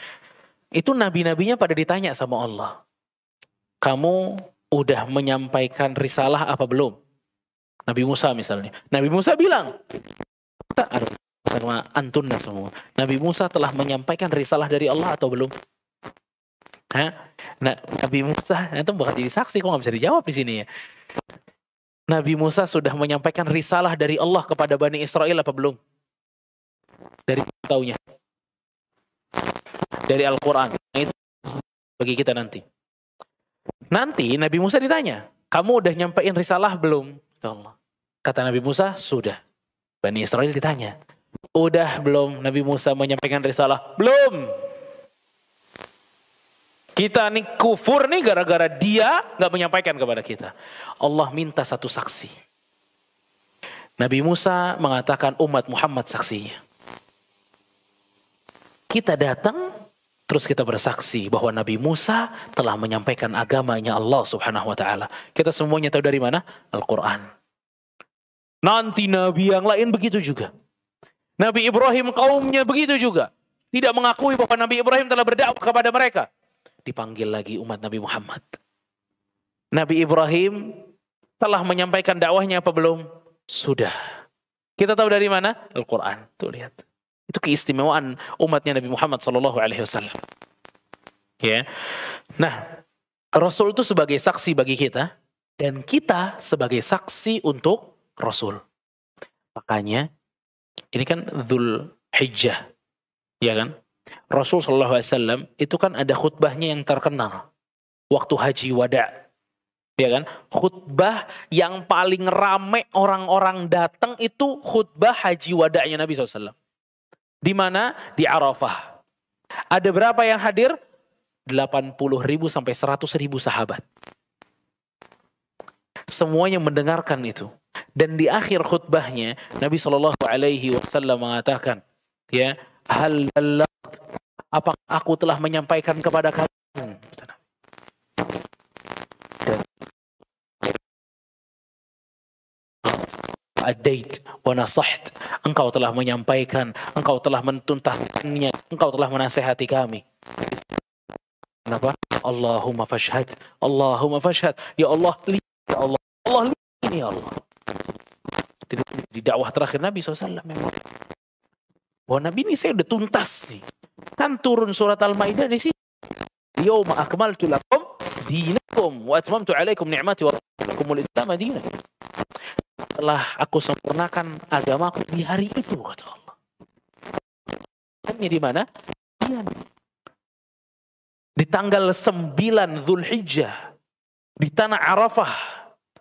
itu nabi-nabinya pada ditanya sama Allah, kamu udah menyampaikan risalah apa belum? Nabi Musa misalnya, Nabi Musa bilang, sama antunna semua, Nabi Musa telah menyampaikan risalah dari Allah atau belum? Hah? Nah, Nabi Musa itu bakal jadi saksi, kok nggak bisa dijawab di sini ya. Nabi Musa sudah menyampaikan risalah dari Allah kepada Bani Israel apa belum? Dari taunya. Dari Al-Quran. Itu bagi kita nanti. Nanti Nabi Musa ditanya, kamu udah nyampein risalah belum? Kata Nabi Musa, sudah. Bani Israel ditanya, udah belum Nabi Musa menyampaikan risalah? Belum. Kita nih kufur nih gara-gara dia gak menyampaikan kepada kita. Allah minta satu saksi. Nabi Musa mengatakan umat Muhammad saksinya. Kita datang terus kita bersaksi bahwa Nabi Musa telah menyampaikan agamanya Allah Subhanahu wa taala. Kita semuanya tahu dari mana? Al-Quran. Nanti Nabi yang lain begitu juga. Nabi Ibrahim kaumnya begitu juga. Tidak mengakui bahwa Nabi Ibrahim telah berdakwah kepada mereka. Dipanggil lagi umat Nabi Muhammad. Nabi Ibrahim telah menyampaikan dakwahnya apa belum? Sudah. Kita tahu dari mana? Al-Quran. Tuh lihat. Itu keistimewaan umatnya Nabi Muhammad SAW. Ya. Nah, Rasul itu sebagai saksi bagi kita, dan kita sebagai saksi untuk Rasul. Makanya, ini kan Dzul Hijjah. Ya kan? Rasul SAW itu kan ada khutbahnya yang terkenal. Waktu haji wada. Ya kan? Khutbah yang paling rame orang-orang datang itu khutbah haji wada'nya Nabi SAW. Di mana? Di Arafah. Ada berapa yang hadir? 80.000 sampai 100.000 sahabat. Semuanya mendengarkan itu. Dan di akhir khutbahnya Nabi SAW mengatakan, ya, hal apakah aku telah menyampaikan kepada kalian? Adait wa nasaht. Engkau telah menyampaikan, engkau telah mentuntaskannya, engkau telah menasihati kami. Kenapa? Allahumma fashhad, Allahumma fashhad. Ya Allah, lihat ya Allah, Allah lihat ini ya Allah. Di dakwah terakhir Nabi SAW memang. Bahwa Nabi ini saya udah tuntas nih. Kan turun surat Al-Maidah di sini. Yauma akmaltu lakum dinakum wa atmamtu alaikum ni'mati wa raditu lakumul Islam dinan. Telah aku sempurnakan agamaku di hari itu, kata Allah. Hanya di mana? pengajian. Di tanggal 9 Dzulhijjah di tanah Arafah,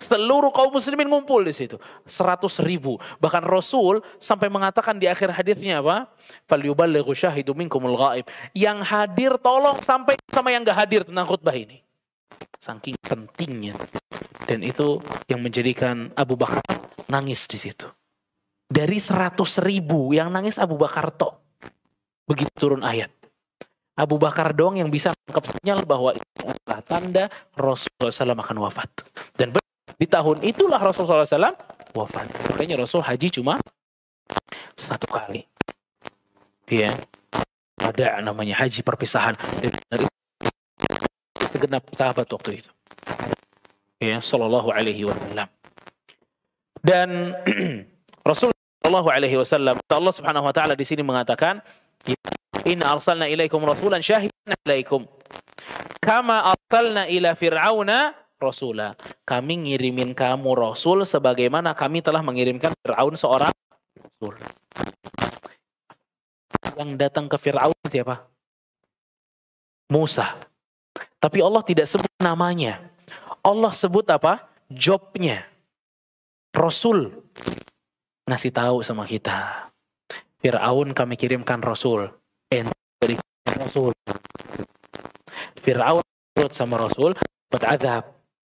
seluruh kaum muslimin ngumpul di situ, 100.000. Bahkan Rasul sampai mengatakan di akhir hadisnya apa? Falyuballighu syahidu minkumul ghaib. Yang hadir tolong sampai sama yang gak hadir tentang khutbah ini. Saking pentingnya. Dan itu yang menjadikan Abu Bakar nangis di situ. Dari 100.000 yang nangis Abu Bakar tok. Begitu turun ayat. Abu Bakar doang yang bisa menangkap sinyal bahwa itu adalah tanda Rasulullah SAW akan wafat. Dan di tahun itulah Rasulullah SAW wafat. Makanya Rasul haji cuma 1 kali. Ya, ada namanya haji perpisahan. Dari segenap sahabat waktu itu. Ya, sallallahu alaihi wasallam. Dan Rasulullah sallallahu alaihi wasallam, Allah Subhanahu wa taala di sini mengatakan, "Inna arsalna ilaikum rasulan syahidan alaikum kama arsalna ila fir'auna rasula." Kami ngirimin kamu rasul sebagaimana kami telah mengirimkan Fir'aun seorang rasul. Yang datang ke Fir'aun siapa? Musa. Tapi Allah tidak sebut namanya. Allah sebut apa? Jobnya. Rasul. Ngasih tahu sama kita. Fir'aun kami kirimkan Rasul. Ente berikan Rasul. Fir'aun nurut sama Rasul, dapat azab.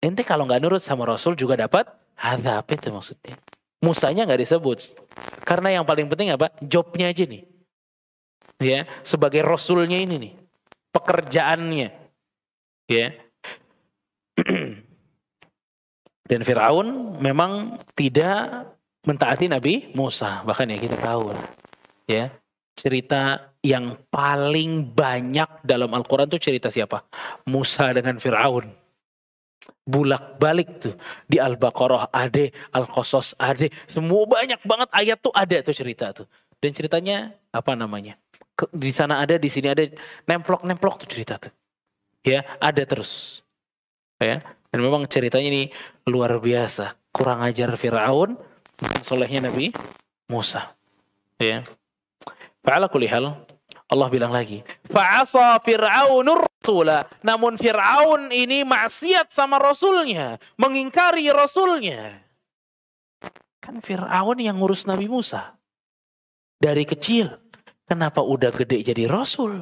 Ente kalau nggak nurut sama Rasul juga dapat azab. Itu maksudnya. Musanya nggak disebut. Karena yang paling penting apa? Jobnya aja nih. Ya, sebagai Rasulnya ini nih. Pekerjaannya. Ya. Dan Fir'aun memang tidak mentaati Nabi Musa. Bahkan ya kita tahu. Ya, cerita yang paling banyak dalam Al-Quran itu cerita siapa? Musa dengan Fir'aun. Bulak-balik tuh. Di Al-Baqarah ada, Al-Qasas ada. Semua banyak banget ayat tuh ada tuh cerita tuh. Dan ceritanya apa namanya? Di sana ada, di sini ada. Nemplok-nemplok tuh cerita tuh. Ya, ada terus. Ya. Dan memang ceritanya ini luar biasa. Kurang ajar Fir'aun, solehnya Nabi Musa. Ya. Fa'ala kulli hal, Allah bilang lagi, fa'asa Fir'aunur rasula. Namun Fir'aun ini maksiat sama Rasulnya, mengingkari Rasulnya. Kan Fir'aun yang ngurus Nabi Musa. Dari kecil, kenapa udah gede jadi Rasul?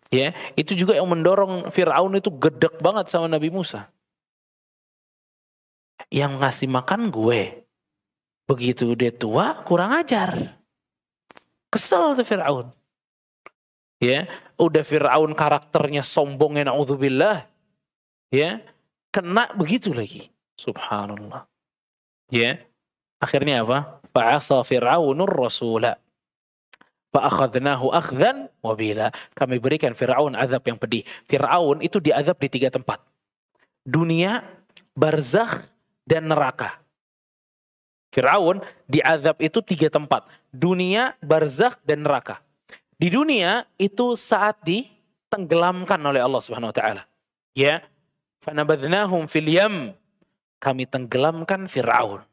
Ya, itu juga yang mendorong Fir'aun itu gedek banget sama Nabi Musa. Yang ngasih makan gue. Begitu dia tua, kurang ajar. Kesel tuh Fir'aun. Ya, udah Fir'aun karakternya sombongnya na'udzubillah. Ya, kena begitu lagi. Subhanallah. Ya, akhirnya apa? Fa'asa Fir'aunur rasula. Fa'akhadnahu akhdan wabila. Kami berikan Fir'aun azab yang pedih. Fir'aun itu diazab di 3 tempat. Dunia, barzakh, dan neraka. Fir'aun diazab itu 3 tempat. Dunia, barzakh, dan neraka. Di dunia itu saat ditenggelamkan oleh Allah Subhanahu wa taala. Ya. Fanabadnahum fil yam. Kami tenggelamkan Fir'aun.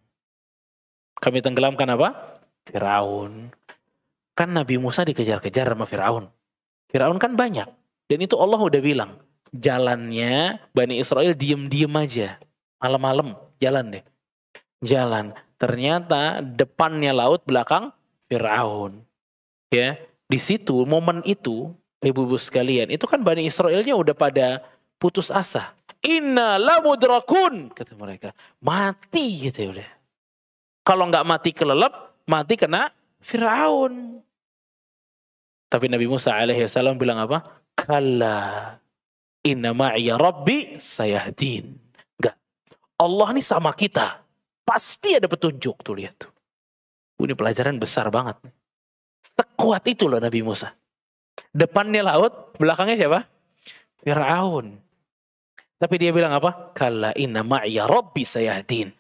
Kami tenggelamkan apa? Fir'aun. Kan Nabi Musa dikejar-kejar sama Fir'aun. Fir'aun kan banyak. Dan itu Allah udah bilang. Jalannya Bani Israel diem-diem aja. Malam-malam jalan deh. Jalan. Ternyata depannya laut, belakang Fir'aun. Ya, di situ momen itu, ibu-ibu sekalian, itu kan Bani Israelnya udah pada putus asa. Inna lamudrakun, kata mereka. Mati gitu udah. Kalau nggak mati kelelep, mati kena Fir'aun. Tapi Nabi Musa alaihissalam bilang apa? Kalla inna ma'iya rabbi sayahdin. Enggak. Allah ini sama kita. Pasti ada petunjuk tuh, lihat tuh. Ini pelajaran besar banget. Sekuat itu loh Nabi Musa. Depannya laut, belakangnya siapa? Fir'aun. Tapi dia bilang apa? Kalla inna ma'iya rabbi sayahdin.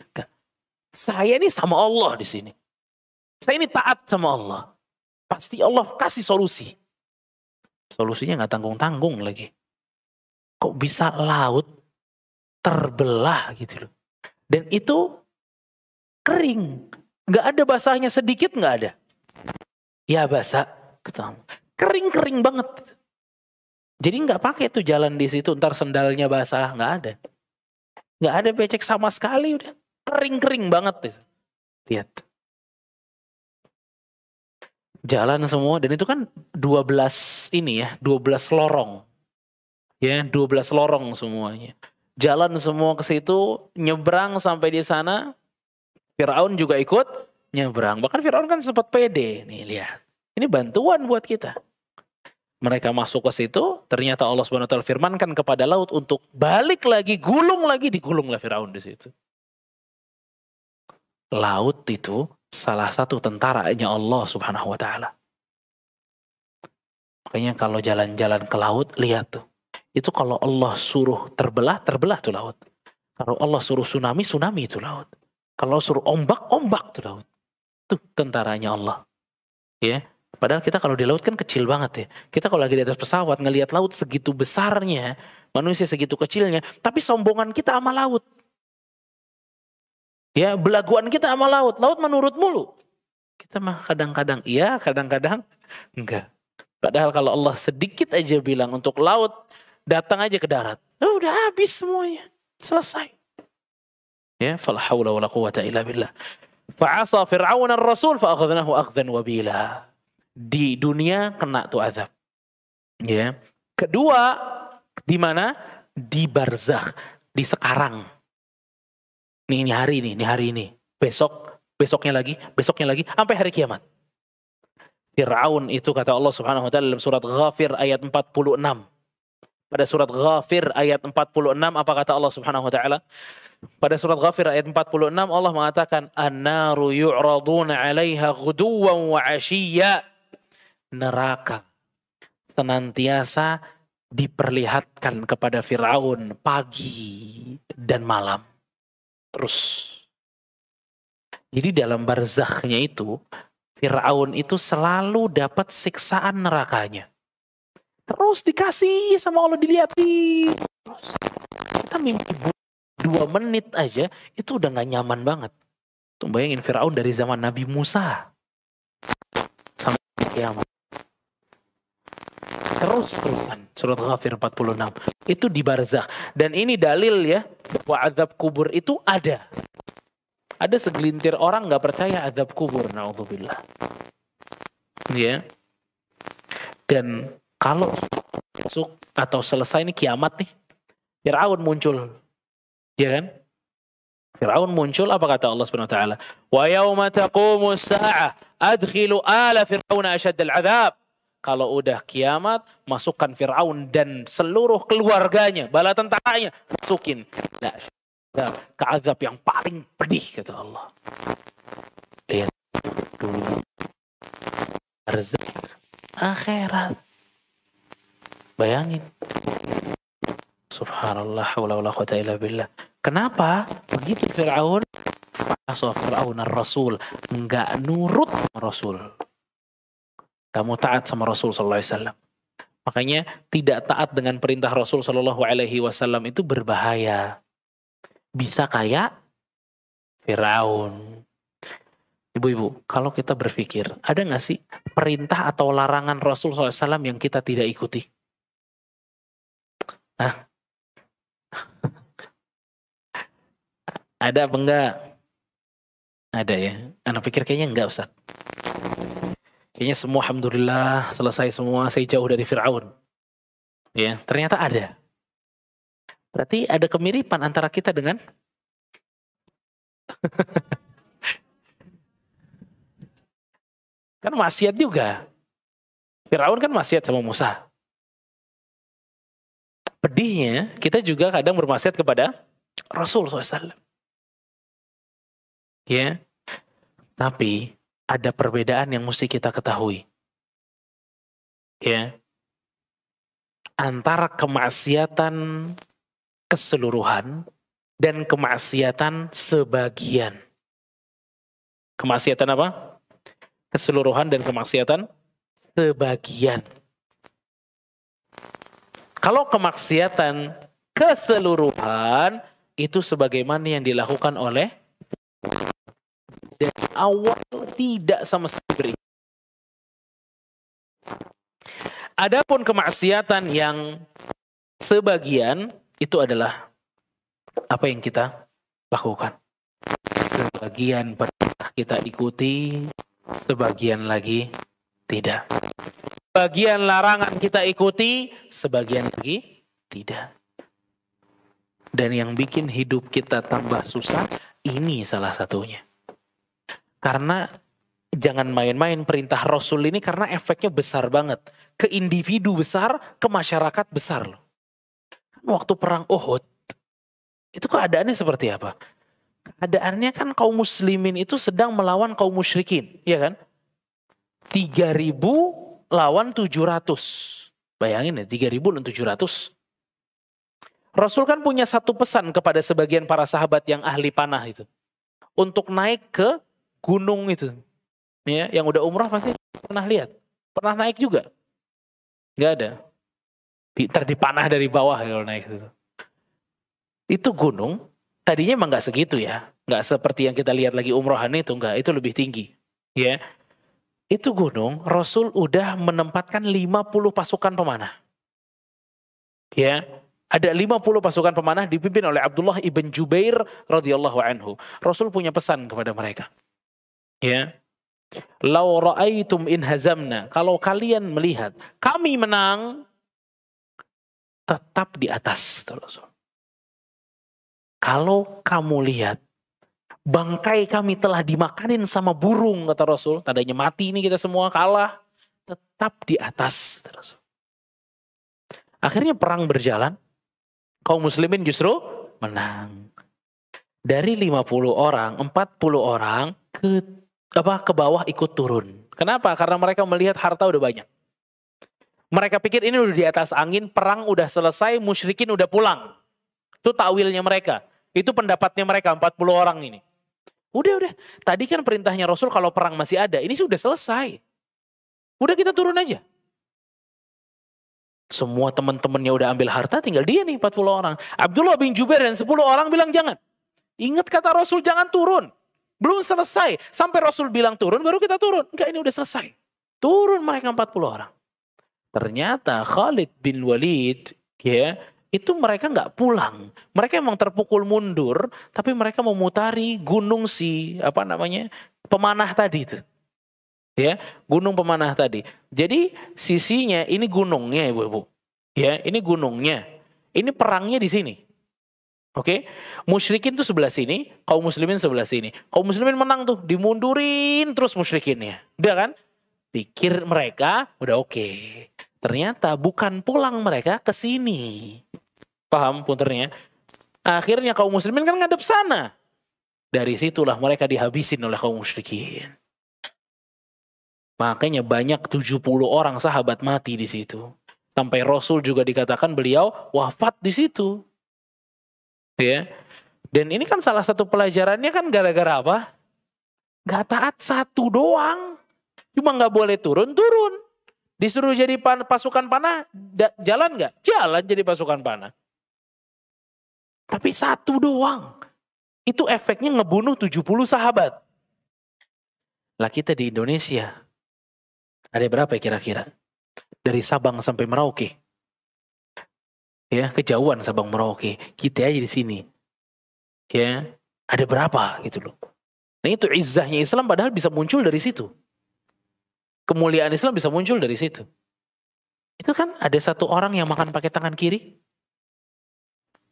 Saya ini sama Allah di sini. Saya ini taat sama Allah. Pasti Allah kasih solusi. Solusinya nggak tanggung-tanggung lagi. Kok bisa laut terbelah gitu loh. Dan itu kering. Nggak ada basahnya sedikit, nggak ada. Ya basah. Kering-kering banget. Jadi nggak pakai tuh jalan di situ, ntar sendalnya basah, nggak ada. Nggak ada becek sama sekali, udah kering-kering banget. Lihat. Jalan semua, dan itu kan 12 lorong. Ya, 12 lorong semuanya. Jalan semua ke situ, nyebrang sampai di sana, Firaun juga ikut nyebrang. Bahkan Firaun kan sempat pede. Nih lihat, ini bantuan buat kita. Mereka masuk ke situ, ternyata Allah Subhanahu wa taala firmankan kepada laut untuk balik lagi, gulung lagi, digulunglah Firaun di situ. Laut itu salah satu tentaranya Allah Subhanahu wa taala. Makanya kalau jalan-jalan ke laut, lihat tuh. Itu kalau Allah suruh terbelah, terbelah tuh laut. Kalau Allah suruh tsunami, tsunami itu laut. Kalau suruh ombak, ombak tuh laut. Tuh tentaranya Allah. Ya. Padahal kita kalau di laut kan kecil banget ya. Kita kalau lagi di atas pesawat ngelihat laut segitu besarnya, manusia segitu kecilnya, tapi sombongan kita sama laut. Ya, belaguan kita sama laut. Laut menurut mulu. Kita mah kadang-kadang iya, kadang-kadang enggak. Padahal kalau Allah sedikit aja bilang untuk laut, datang aja ke darat. Udah habis semuanya. Selesai. Ya, fala haula wala quwwata illa billah. Fa'asa Fir'aun ar-rasul fa'akhadnahu akhdan wabila. Di dunia kena tuh azab. Ya. Kedua, di mana? Di barzakh, di sekarang. Ini hari ini. Besoknya lagi, sampai hari kiamat. Fir'aun itu kata Allah Subhanahu wa taala dalam surat Ghafir ayat 46. Pada surat Ghafir ayat 46 apa kata Allah Subhanahu wa taala? Pada surat Ghafir ayat 46 Allah mengatakan an-naru yu'raduna 'alaiha ghuduwan wa 'ashiyya. Neraka senantiasa diperlihatkan kepada Fir'aun pagi dan malam. Terus. Jadi dalam barzakhnya itu, Fir'aun itu selalu dapat siksaan nerakanya. Terus dikasih sama Allah, dilihatin. Terus kita mimpi 2 menit aja, itu udah gak nyaman banget. Tuh bayangin Fir'aun dari zaman Nabi Musa sampai kiamat. Terus-terusan. Surat Ghafir 46. Itu di barzakh. Dan ini dalil ya, bahwa azab kubur itu ada. Ada segelintir orang gak percaya azab kubur. Na'udzubillah. Ya. Dan kalau masuk atau selesai ini kiamat nih, Fir'aun muncul. Ya kan? Fir'aun muncul, apa kata Allah Subhanahu wa taala? Wa yauma taqumus sa'ah adkhilu ala fir'auna ashaddal 'adzab. Kalau udah kiamat, masukkan Fir'aun dan seluruh keluarganya, bala tentaranya, masukin ke azab yang paling pedih, kata Allah. Lihat dulu barzakh akhirat. Bayangin. Subhanallah wa la quwwata illa billah. Kenapa begitu Fir'aun? Fa'asa Fir'aun ar-rasul, enggak nurut Rasul. Kamu taat sama Rasul sallallahu alaihi wasallam. Makanya tidak taat dengan perintah Rasul sallallahu alaihi wasallam itu berbahaya. Bisa kayak Firaun. Ibu-ibu, kalau kita berpikir, ada nggak sih perintah atau larangan Rasul sallallahu alaihi wasallam yang kita tidak ikuti? Hah? Ada apa enggak? Ada ya. Anak pikir kayaknya enggak, Ustaz. Kayaknya semua alhamdulillah selesai semua, saya jauh dari Fir'aun. Ya, ternyata ada. Berarti ada kemiripan antara kita dengan kan maksiat juga. Fir'aun kan maksiat sama Musa. Pedihnya, kita juga kadang bermaksiat kepada Rasul SAW. Ya, tapi ada perbedaan yang mesti kita ketahui. Ya. Antara kemaksiatan keseluruhan dan kemaksiatan sebagian. Kemaksiatan apa? Keseluruhan dan kemaksiatan sebagian. Kalau kemaksiatan keseluruhan itu sebagaimana yang dilakukan oleh dari awal tidak sama sekali beriman. Adapun kemaksiatan yang sebagian itu adalah apa yang kita lakukan. Sebagian perintah kita ikuti, sebagian lagi tidak. Sebagian larangan kita ikuti, sebagian lagi tidak. Dan yang bikin hidup kita tambah susah, ini salah satunya. Karena jangan main-main perintah Rasul ini karena efeknya besar banget. Ke individu besar, ke masyarakat besar loh. Waktu perang Uhud, itu keadaannya seperti apa? Keadaannya kan kaum muslimin itu sedang melawan kaum musyrikin, ya kan? 3.000 lawan 700. Bayangin ya, 3.000 lawan 700. Rasul kan punya satu pesan kepada sebagian para sahabat yang ahli panah itu. Untuk naik ke gunung itu. Ya, yang udah umrah pasti pernah lihat. Pernah naik juga? Gak ada. Dipanah dari bawah kalau naik itu. Itu gunung, tadinya emang gak segitu ya. Gak seperti yang kita lihat lagi umrohan itu, enggak. Itu lebih tinggi. Ya. Itu gunung, Rasul udah menempatkan 50 pasukan pemanah. Ya. Ada 50 pasukan pemanah dipimpin oleh Abdullah ibn Jubair radhiyallahu anhu. Rasul punya pesan kepada mereka. Ya. Lau ra'aitum in hazamna. Kalau kalian melihat kami menang, tetap di atas. Rasul. Kalau kamu lihat bangkai kami telah dimakanin sama burung, kata Rasul. Tandanya mati ini kita semua kalah. Tetap di atas. Kata Rasul. Akhirnya perang berjalan. Kaum muslimin justru menang. Dari 50 orang, 40 orang ke bawah ikut turun. Kenapa? Karena mereka melihat harta udah banyak. Mereka pikir ini udah di atas angin, perang udah selesai, musyrikin udah pulang. Itu takwilnya mereka. Itu pendapatnya mereka 40 orang ini. Udah. Tadi kan perintahnya Rasul kalau perang masih ada, ini sudah selesai. Udah kita turun aja. Semua teman-temannya udah ambil harta, tinggal dia nih 40 orang. Abdullah bin Jubair dan 10 orang bilang jangan. Ingat kata Rasul jangan turun. Belum selesai. Sampai Rasul bilang turun, baru kita turun. Enggak, ini udah selesai. Turun mereka 40 orang. Ternyata Khalid bin Walid, ya, itu mereka nggak pulang. Mereka emang terpukul mundur, tapi mereka memutari gunung pemanah tadi itu. Ya, gunung pemanah tadi. Jadi sisinya ini gunungnya Ibu-ibu. Ya, ini gunungnya. Ini perangnya di sini. Oke. Musyrikin tuh sebelah sini, kaum muslimin sebelah sini. Kaum muslimin menang tuh, dimundurin terus musyrikinnya. Udah kan? Pikir mereka udah oke. Ternyata bukan pulang mereka ke sini. Paham punternya? Akhirnya kaum muslimin kan ngadep sana. Dari situlah mereka dihabisin oleh kaum musyrikin. Makanya banyak 70 orang sahabat mati di situ. Sampai Rasul juga dikatakan beliau wafat di situ. Ya. Dan ini kan salah satu pelajarannya kan gara-gara apa? Gak taat satu doang. Cuma gak boleh turun. Disuruh jadi pasukan panah, jalan gak? Jalan jadi pasukan panah. Tapi satu doang. Itu efeknya ngebunuh 70 sahabat. Lah kita di Indonesia. Ada berapa ya kira-kira? Dari Sabang sampai Merauke. Ya, kejauhan Sabang Merauke. Kita aja di sini. Ya, ada berapa gitu loh. Nah itu izzahnya Islam padahal bisa muncul dari situ. Kemuliaan Islam bisa muncul dari situ. Itu kan ada satu orang yang makan pakai tangan kiri.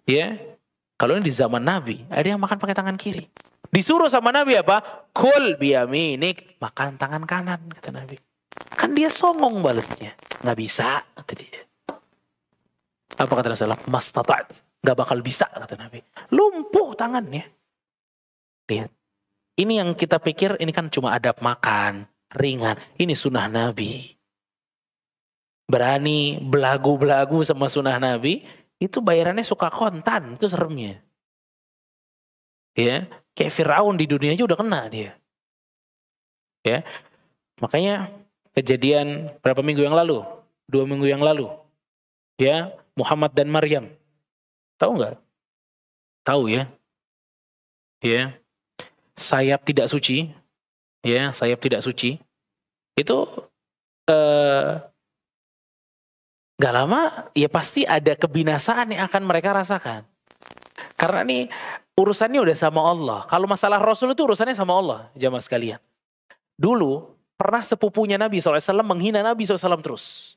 Ya, kalau ini di zaman Nabi, ada yang makan pakai tangan kiri. Disuruh sama Nabi apa? Kul biyaminik, makan tangan kanan, kata Nabi. Kan dia songong balasnya. Nggak bisa, kata dia. Apa kata Rasulullah? Mastata'at. Nggak bakal bisa, kata Nabi. Lumpuh tangannya. Lihat. Ini yang kita pikir, ini kan cuma adab makan. Ringan. Ini sunnah Nabi. Berani belagu-belagu sama sunnah Nabi. Itu bayarannya suka kontan. Itu seremnya. Ya. Kayak Firaun di dunia aja udah kena dia. Ya. Makanya kejadian berapa minggu yang lalu? 2 minggu yang lalu. Ya, Muhammad dan Maryam. Tahu nggak? Tahu ya. Ya. Sayap tidak suci. Ya, sayap tidak suci. Itu Gak lama ya pasti ada kebinasaan yang akan mereka rasakan. Karena nih urusannya udah sama Allah. Kalau masalah Rasul itu urusannya sama Allah, jamaah sekalian. Dulu pernah sepupunya Nabi SAW menghina Nabi SAW terus.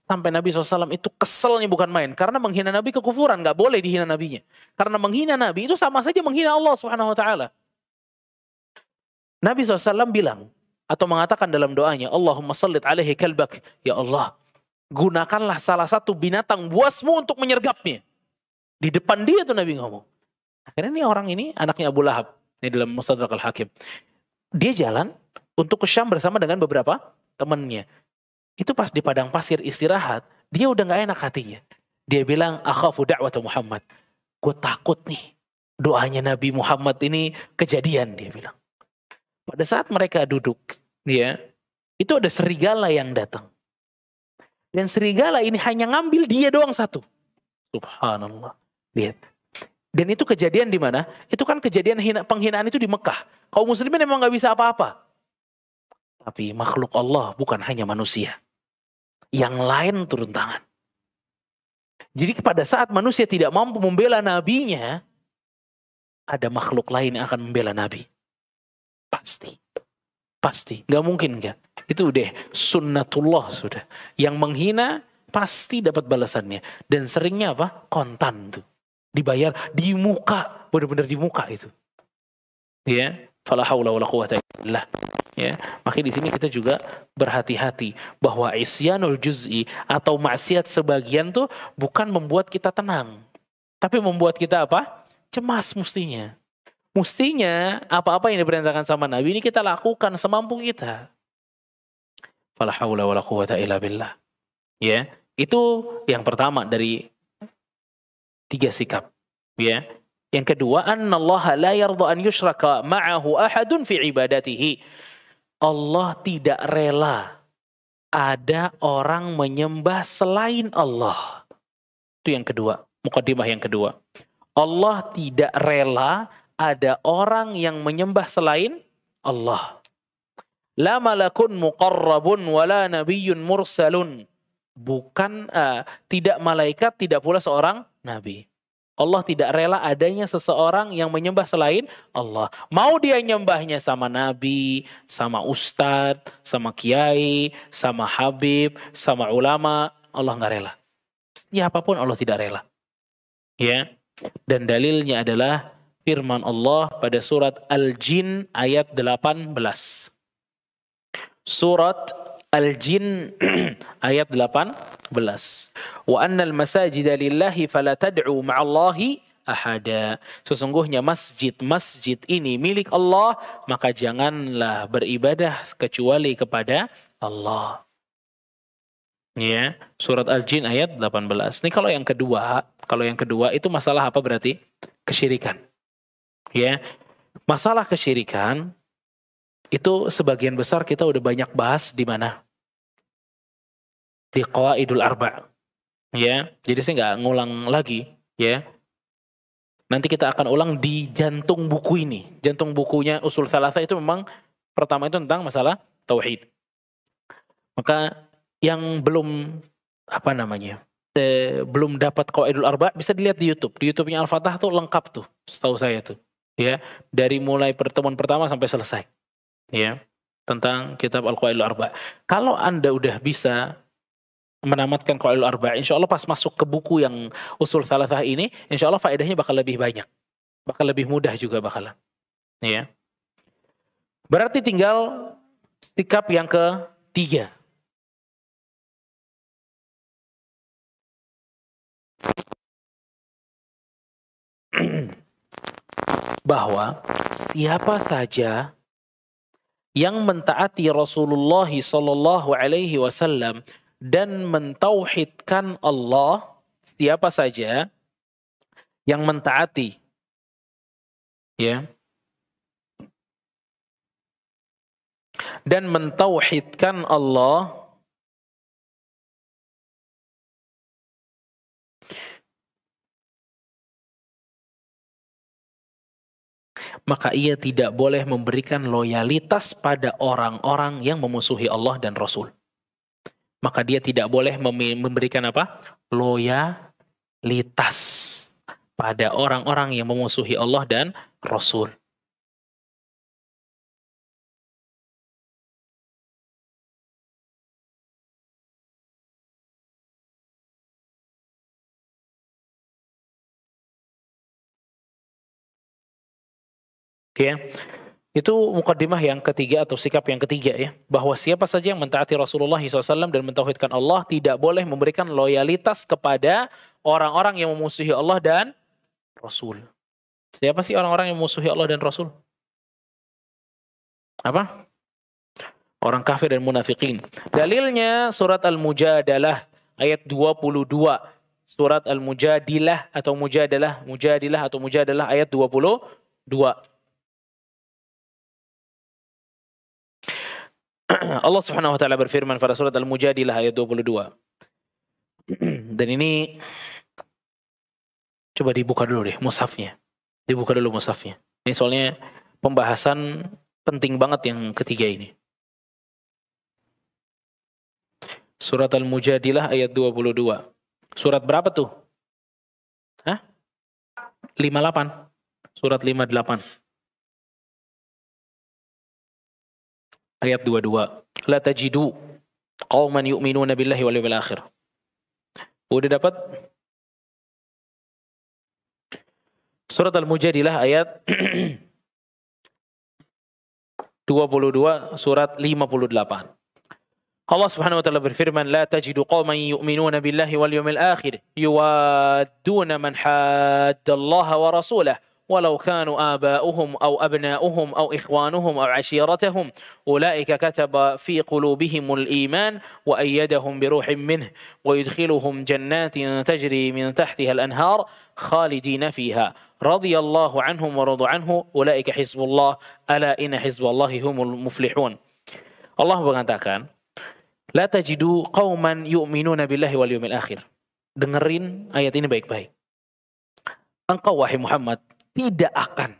Sampai Nabi SAW itu keselnya bukan main. Karena menghina Nabi kekufuran, gak boleh dihina Nabinya. Karena menghina Nabi itu sama saja menghina Allah Subhanahu Wa Taala. Nabi SAW bilang, atau mengatakan dalam doanya, Allahumma sallit alaihi kalbak. Ya Allah, gunakanlah salah satu binatang buasmu untuk menyergapnya. Di depan dia tuh Nabi ngomong. Akhirnya ini orang ini, anaknya Abu Lahab. Ini dalam Mustadrak Al-Hakim. Dia jalan untuk ke Syam bersama dengan beberapa temannya. Itu pas di padang pasir istirahat, dia udah gak enak hatinya. Dia bilang, akhafu da'wata Muhammad. Gue takut nih, doanya Nabi Muhammad ini kejadian, dia bilang. Pada saat mereka duduk, ya, itu ada serigala yang datang. Dan serigala ini hanya ngambil dia doang satu. Subhanallah. Lihat. Dan itu kejadian di mana? Itu kan kejadian penghinaan itu di Mekah. Kaum muslimin memang gak bisa apa-apa. Tapi makhluk Allah bukan hanya manusia. Yang lain turun tangan. Jadi pada saat manusia tidak mampu membela nabinya, ada makhluk lain yang akan membela nabi. Pasti. Pasti. Gak mungkin kan? Itu udah sunnatullah sudah. Yang menghina pasti dapat balasannya. Dan seringnya apa? Kontan tuh. Dibayar di muka. Benar-benar di muka itu. Ya. Fala haula wala quwwata illa billah. Ya, makanya di sini kita juga berhati-hati bahwa isyanul juz'i atau maksiat sebagian tuh bukan membuat kita tenang, tapi membuat kita apa? Cemas mestinya. Mestinya apa-apa yang diperintahkan sama Nabi ini kita lakukan semampu kita. Fala haula wala quwwata illa billah. Ya, itu yang pertama dari 3 sikap. Ya. Yang kedua, annallaha la yarda an yushraka ma'ahu ahadun fi ibadatihi. Allah tidak rela ada orang menyembah selain Allah. Itu yang kedua, mukaddimah yang kedua. Allah tidak rela ada orang yang menyembah selain Allah. La malakun muqarrabun wala nabiyyun mursalun. Bukan, tidak malaikat, tidak pula seorang nabi. Allah tidak rela adanya seseorang yang menyembah selain Allah. Mau dia nyembahnya sama nabi, sama ustadz, sama kiai, sama habib, sama ulama, Allah nggak rela. Siapapun Allah tidak rela. Ya. Dan dalilnya adalah firman Allah pada surat Al-Jin ayat 18. Surat Al-Jin ayat 18. Wa annal masajida lillahi fala tad'u ma'allahi ahada. Sesungguhnya masjid ini milik Allah, maka janganlah beribadah kecuali kepada Allah. Ya, surat Al-Jin ayat 18. Ini kalau yang kedua itu masalah apa berarti? Kesyirikan. Ya. Masalah kesyirikan itu sebagian besar kita udah banyak bahas di mana? Di Qawaidul Arba'. Ya, jadi saya nggak ngulang lagi, ya. Nanti kita akan ulang di jantung buku ini. Jantung bukunya Usul Tsalatsa itu memang pertama itu tentang masalah tauhid. Maka yang belum belum dapat Qawaidul Arba' bisa dilihat di YouTube. Di YouTube-nya Al-Fatah tuh lengkap tuh, setahu saya tuh. Ya, dari mulai pertemuan pertama sampai selesai. Ya, tentang kitab Al-Qawaidul Arba'. Kalau Anda udah bisa menamatkan Qawaidul Arba', insya Allah pas masuk ke buku yang Usul Tsalatsa ini, insya Allah faedahnya bakal lebih banyak. Bakal lebih mudah juga bakalan. Ya. Berarti tinggal sikap yang ketiga. Bahwa siapa saja yang mentaati Rasulullah sallallahu alaihi wasallam dan mentauhidkan Allah, siapa saja yang mentaati, ya, dan mentauhidkan Allah, maka ia tidak boleh memberikan loyalitas pada orang-orang yang memusuhi Allah dan Rasul. maka dia tidak boleh memberikan apa? Loyalitas pada orang-orang yang memusuhi Allah dan Rasul. Oke, itu mukadimah yang ketiga atau sikap yang ketiga ya. Bahwa siapa saja yang mentaati Rasulullah SAW dan mentauhidkan Allah tidak boleh memberikan loyalitas kepada orang-orang yang memusuhi Allah dan Rasul. Siapa sih orang-orang yang memusuhi Allah dan Rasul? Apa? Orang kafir dan munafikin. Dalilnya surat Al-Mujadalah ayat 22. Surat Al-Mujadilah atau Mujadalah ayat 22. Allah Subhanahu wa taala berfirman pada surat Al-Mujadilah ayat 22. Dan ini coba dibuka dulu deh mushafnya. Dibuka dulu mushafnya. Ini soalnya pembahasan penting banget yang ketiga ini. Surat Al-Mujadilah ayat 22. Surat berapa tuh? Hah? 58. Surat 58. Ayat 22. La tajidu qauman yu'minuna billahi wal yawmil akhir. Udah dapat? Surat Al-Mujadilah ayat 22, surat 58. Allah Subhanahu wa taala berfirman, la tajidu qauman yu'minuna billahi wal yawmil akhir yuwadduna man haddallaha wa rasulahu ولو كانوا آباؤهم أو أبناؤهم أو إخوانهم أو عشيرتهم أولئك كتب في قلوبهم الإيمان وأيدهم بروح منه ويدخلهم جنات تجري من تحتها الأنهار خالدين فيها رضي الله عنهم ورضوا عنه أولئك حزب الله ألا إن حزب الله هم المفلحون. Allah mengatakan, la tajidu qauman yu'minuna billahi wal yawmil akhir. Dengerin ayat ini baik-baik. Engkau wahai Muhammad tidak akan,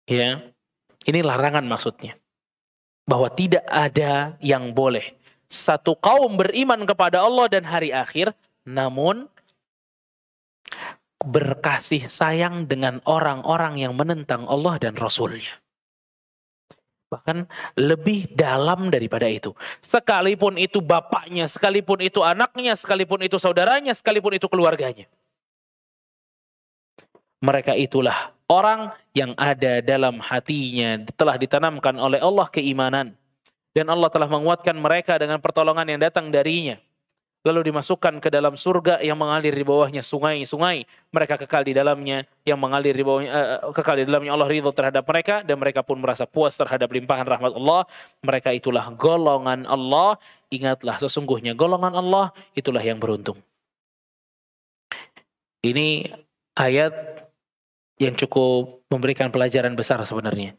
ya, ini larangan maksudnya, bahwa tidak ada yang boleh satu kaum beriman kepada Allah dan hari akhir, namun berkasih sayang dengan orang-orang yang menentang Allah dan Rasulnya. Bahkan lebih dalam daripada itu. Sekalipun itu bapaknya, sekalipun itu anaknya, sekalipun itu saudaranya, sekalipun itu keluarganya. Mereka itulah orang yang ada dalam hatinya telah ditanamkan oleh Allah keimanan. Dan Allah telah menguatkan mereka dengan pertolongan yang datang darinya. Lalu dimasukkan ke dalam surga yang mengalir di bawahnya sungai-sungai. Mereka kekal di dalamnya, yang mengalir di bawahnya, kekal di dalamnya Allah ridho terhadap mereka. Dan mereka pun merasa puas terhadap limpahan rahmat Allah. Mereka itulah golongan Allah. Ingatlah sesungguhnya golongan Allah itulah yang beruntung. Ini ayat yang cukup memberikan pelajaran besar sebenarnya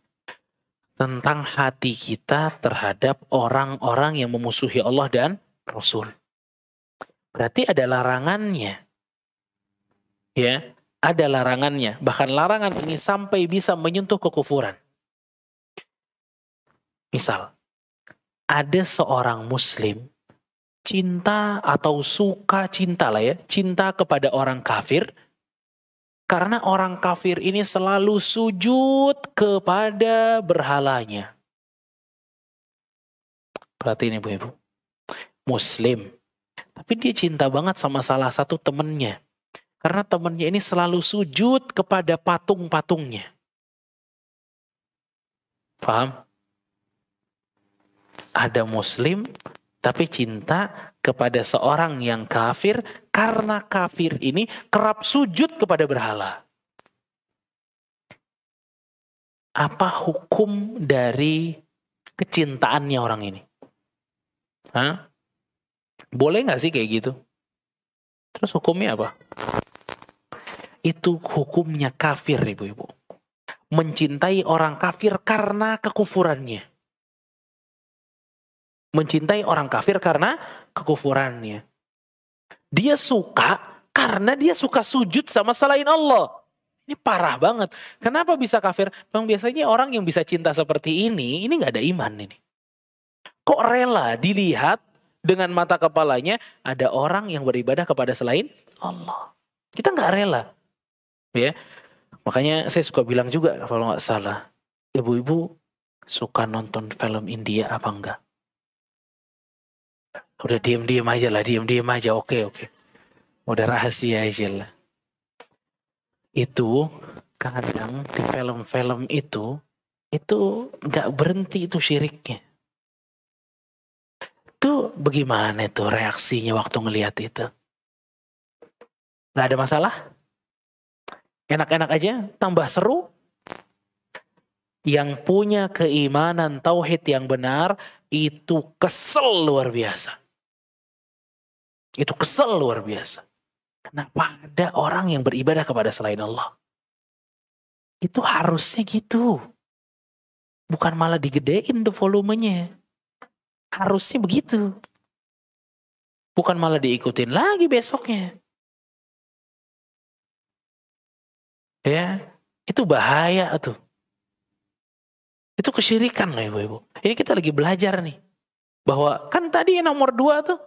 tentang hati kita terhadap orang-orang yang memusuhi Allah dan Rasul. Berarti ada larangannya. Ya, ada larangannya. Bahkan larangan ini sampai bisa menyentuh kekufuran. Misal, ada seorang muslim cinta atau suka cinta lah ya, cinta kepada orang kafir. Karena orang kafir ini selalu sujud kepada berhalanya. Perhatiin ibu-ibu. Muslim. Tapi dia cinta banget sama salah satu temannya. Karena temannya ini selalu sujud kepada patung-patungnya. Paham? Ada muslim tapi cinta kepada seorang yang kafir karena kafir ini kerap sujud kepada berhala. Apa hukum dari kecintaannya orang ini? Hah? Boleh gak sih kayak gitu? Terus hukumnya apa? Itu hukumnya kafir, ibu-ibu. Mencintai orang kafir karena kekufurannya. Mencintai orang kafir karena kekufurannya. Dia suka karena dia suka sujud sama selain Allah. Ini parah banget. Kenapa bisa kafir? Memang biasanya orang yang bisa cinta seperti ini gak ada iman ini. Kok rela dilihat dengan mata kepalanya ada orang yang beribadah kepada selain Allah. Kita nggak rela. Ya, makanya saya suka bilang juga kalau nggak salah, ibu-ibu suka nonton film India apa enggak? Udah diem-diem aja lah, diem-diem aja, oke. Udah rahasia aja lah. Itu kadang di film-film itu nggak berhenti itu syiriknya. Itu bagaimana tuh reaksinya waktu ngelihat itu? Nggak ada masalah? Enak-enak aja, tambah seru. Yang punya keimanan tauhid yang benar, itu kesel luar biasa. Itu kesel luar biasa. Kenapa ada orang yang beribadah kepada selain Allah? Itu harusnya gitu. Bukan malah digedein tuh volumenya. Harusnya begitu. Bukan malah diikutin lagi besoknya. Ya, itu bahaya tuh. Itu kesyirikan loh ibu-ibu. Ini kita lagi belajar nih. Bahwa kan tadi yang nomor 2 tuh.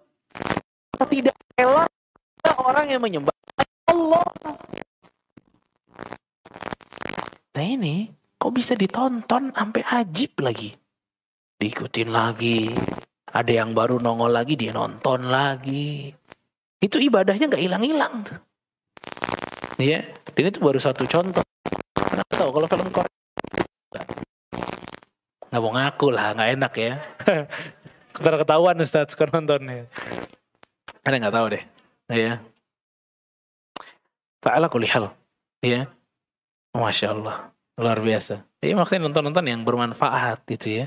Tidak rela orang yang menyembah Allah. Nah ini kok bisa ditonton sampai ajib lagi. Diikutin lagi. Ada yang baru nongol lagi, dia nonton lagi. Itu ibadahnya gak hilang-hilang tuh. Ya, dan itu baru satu contoh. Kenapa tahu kalau film Korea nggak mau ngaku lah, nggak enak ya. Ketahuan Ustadz suka nontonnya. Ada nggak tahu deh, ya. Fa'ala kulli hal, ya. Masya Allah, luar biasa. Ya maksudnya nonton-nonton yang bermanfaat gitu ya.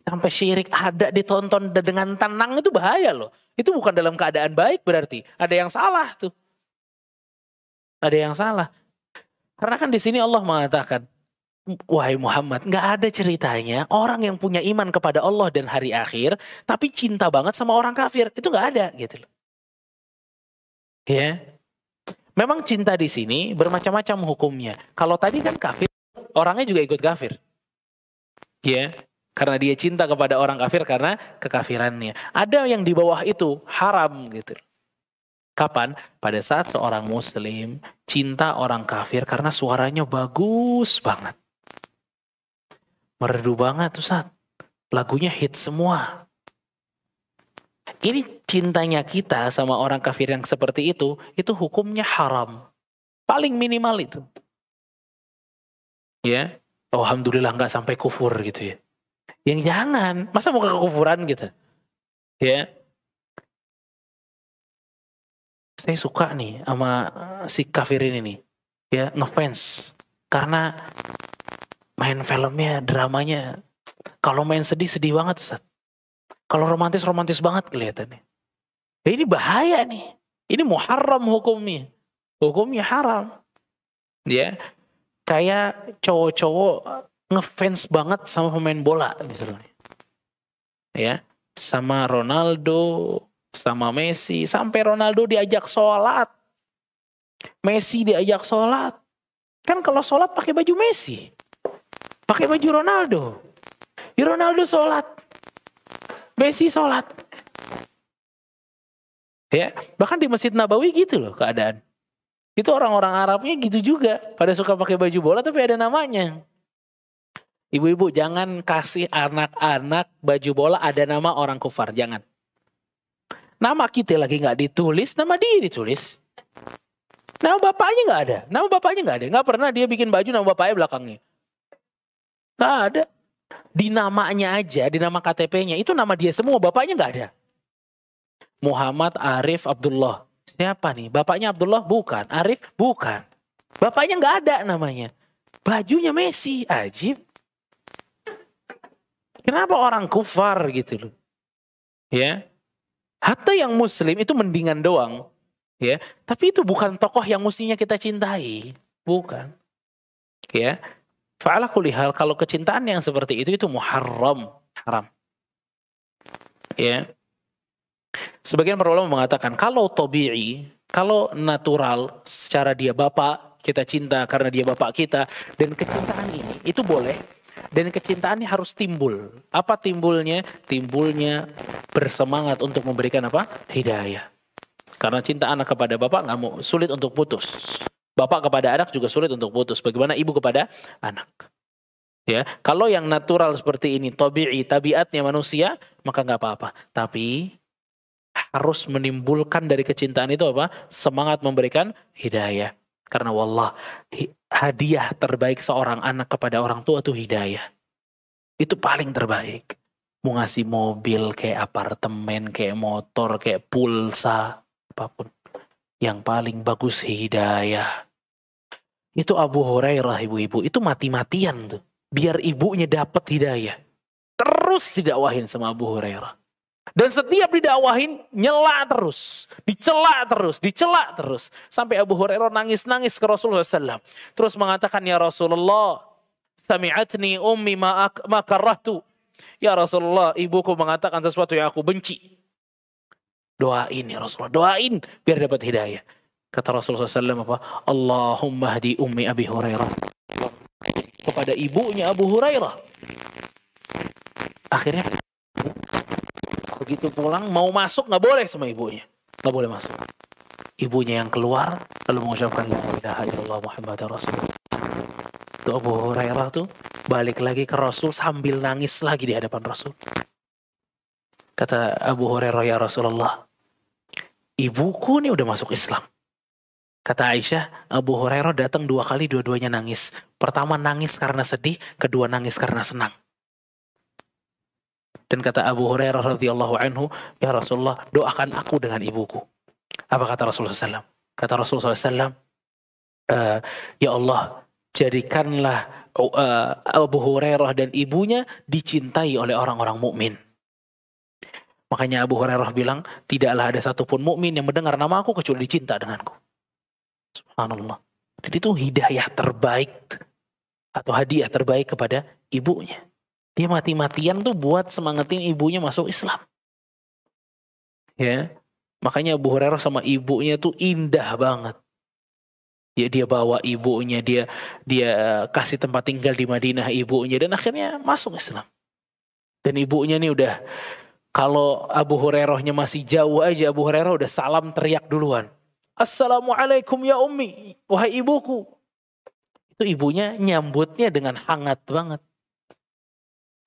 Sampai syirik ada ditonton dengan tenang itu bahaya loh. Itu bukan dalam keadaan baik berarti. Ada yang salah tuh. Ada yang salah. Karena kan di sini Allah mengatakan, wahai Muhammad, nggak ada ceritanya orang yang punya iman kepada Allah dan hari akhir, tapi cinta banget sama orang kafir. Itu nggak ada gitu loh. Ya, memang cinta di sini bermacam-macam hukumnya. Kalau tadi kan kafir, orangnya juga ikut kafir. Ya, karena dia cinta kepada orang kafir karena kekafirannya. Ada yang di bawah itu haram gitu. Kapan? Pada saat seorang muslim cinta orang kafir karena suaranya bagus banget. Merdu banget Ustaz. Lagunya hit semua. Ini cintanya kita sama orang kafir yang seperti itu hukumnya haram. Paling minimal itu. Ya, alhamdulillah nggak sampai kufur gitu ya. Yang jangan, masa mau ke kekufuran gitu. Ya. Saya suka nih sama si kafir ini nih. Ya, ngefans. Karena main filmnya, dramanya. Kalau main sedih banget Ustaz. Kalau romantis banget kelihatannya. Ya, ini bahaya nih. Ini muharram hukumnya. Hukumnya haram. Ya, kayak cowok-cowok ngefans banget sama pemain bola misalnya. Ya, sama Ronaldo, sama Messi, sampai Ronaldo diajak sholat, Messi diajak sholat. Kan kalau sholat pakai baju Messi, pakai baju Ronaldo. Ya Ronaldo sholat, Messi sholat. Ya, bahkan di Masjid Nabawi gitu loh keadaan. Itu orang-orang Arabnya gitu juga, pada suka pakai baju bola tapi ada namanya. Ibu-ibu jangan kasih anak-anak baju bola ada nama orang kufar, jangan. Nama kita lagi nggak ditulis, nama dia ditulis. Nama bapaknya nggak ada, nggak pernah dia bikin baju nama bapaknya belakangnya. Nggak ada. Di namanya aja, di nama KTP-nya itu nama dia semua, bapaknya nggak ada. Muhammad Arif Abdullah. Siapa nih? Bapaknya Abdullah? Bukan. Arif? Bukan. Bapaknya nggak ada namanya. Bajunya Messi, ajib. Kenapa orang kufar gitu loh? Ya. Hatta yang muslim itu mendingan doang. Ya, tapi itu bukan tokoh yang mestinya kita cintai. Bukan. Ya. Fa'ala kulli hal, kalau kecintaan yang seperti itu muharram, haram. Ya. Sebagian para ulama mengatakan kalau tabi'i, kalau natural secara dia bapak, kita cinta karena dia bapak kita, dan kecintaan ini itu boleh. Dan kecintaan ini harus timbul. Apa timbulnya? Timbulnya bersemangat untuk memberikan apa? Hidayah. Karena cinta anak kepada bapak nggak mau, sulit untuk putus. Bapak kepada anak juga sulit untuk putus. Bagaimana ibu kepada anak? Ya, kalau yang natural seperti ini, tabiatnya manusia, maka nggak apa-apa. Tapi harus menimbulkan dari kecintaan itu apa? Semangat memberikan hidayah. Karena wallah, hadiah terbaik seorang anak kepada orang tua itu hidayah. Itu paling terbaik. Mau ngasih mobil, kayak apartemen, kayak motor, kayak pulsa, apapun. Yang paling bagus hidayah. Itu Abu Hurairah, ibu-ibu. Itu mati-matian tuh. Biar ibunya dapat hidayah. Terus didakwahin sama Abu Hurairah. Dan setiap didakwahin, nyela terus. Dicela terus. Sampai Abu Hurairah nangis-nangis ke Rasulullah SAW. Terus mengatakan, ya Rasulullah, sami'atni ummi ma karrahtu. Ya Rasulullah, ibuku mengatakan sesuatu yang aku benci. Doain ya Rasulullah, doain biar dapat hidayah. Kata Rasulullah SAW apa? Allahumma hadi ummi Abi Hurairah. Kepada ibunya Abu Hurairah. Akhirnya begitu pulang mau masuk nggak boleh sama ibunya, nggak boleh masuk. Ibunya yang keluar lalu mengucapkan la ilaha illallah Muhammadar Rasulullah. Itu Abu Hurairah tuh balik lagi ke Rasul sambil nangis lagi di hadapan Rasul. Kata Abu Hurairah, ya Rasulullah, ibuku nih udah masuk Islam. Kata Aisyah, Abu Hurairah datang 2 kali, dua-duanya nangis. Pertama nangis karena sedih, kedua nangis karena senang. Dan kata Abu Hurairah radhiyallahu anhu, ya Rasulullah, doakan aku dengan ibuku. Apa kata Rasulullah SAW? Kata Rasulullah SAW, ya Allah, jadikanlah Abu Hurairah dan ibunya dicintai oleh orang-orang mukmin. Makanya Abu Hurairah bilang, tidaklah ada satupun mukmin yang mendengar nama aku kecuali dicinta denganku. Subhanallah. Jadi itu hidayah terbaik atau hadiah terbaik kepada ibunya. Dia mati-matian tuh buat semangatin ibunya masuk Islam. Ya, makanya Abu Hurairah sama ibunya tuh indah banget. Ya, dia bawa ibunya, dia kasih tempat tinggal di Madinah ibunya, dan akhirnya masuk Islam. Dan ibunya nih udah, kalau Abu Hurairahnya masih jauh aja, Abu Hurairah udah salam teriak duluan. Assalamualaikum ya ummi, wahai ibuku. Itu ibunya nyambutnya dengan hangat banget.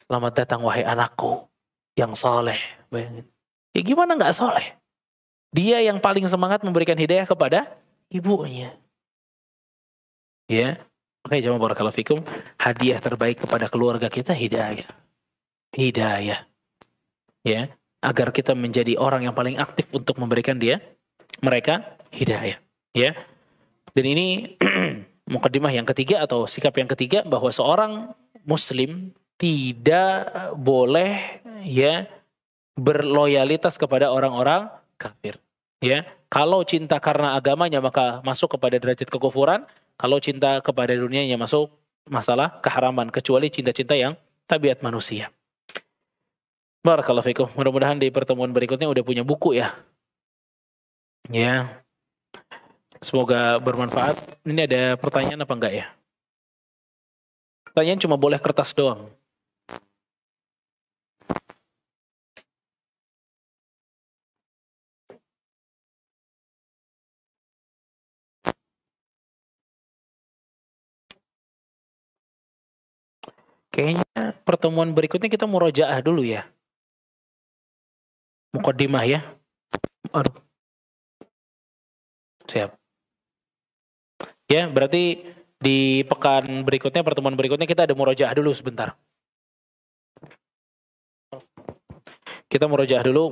Selamat datang wahai anakku yang soleh. Bayangin. Ya gimana gak soleh? Dia yang paling semangat memberikan hidayah kepada ibunya. Ya, oke, jamaah barakallahu fikum. Hadiah terbaik kepada keluarga kita hidayah. Hidayah. Ya, agar kita menjadi orang yang paling aktif untuk memberikan mereka hidayah. Ya. Dan ini mukaddimah yang ketiga atau sikap yang ketiga, bahwa seorang muslim tidak boleh ya berloyalitas kepada orang-orang kafir. Ya, kalau cinta karena agamanya maka masuk kepada derajat kekufuran. Kalau cinta kepada dunianya masuk masalah keharaman, kecuali cinta-cinta yang tabiat manusia. Barakallahu fikum. Mudah-mudahan di pertemuan berikutnya udah punya buku ya. Ya. Semoga bermanfaat. Ini ada pertanyaan apa enggak ya? Pertanyaan cuma boleh kertas doang. Kayaknya pertemuan berikutnya kita murojaah dulu ya. Muqaddimah ya. Aduh. Siap. Ya, berarti di pekan berikutnya, pertemuan berikutnya kita ada murojaah dulu sebentar. Kita murojaah dulu.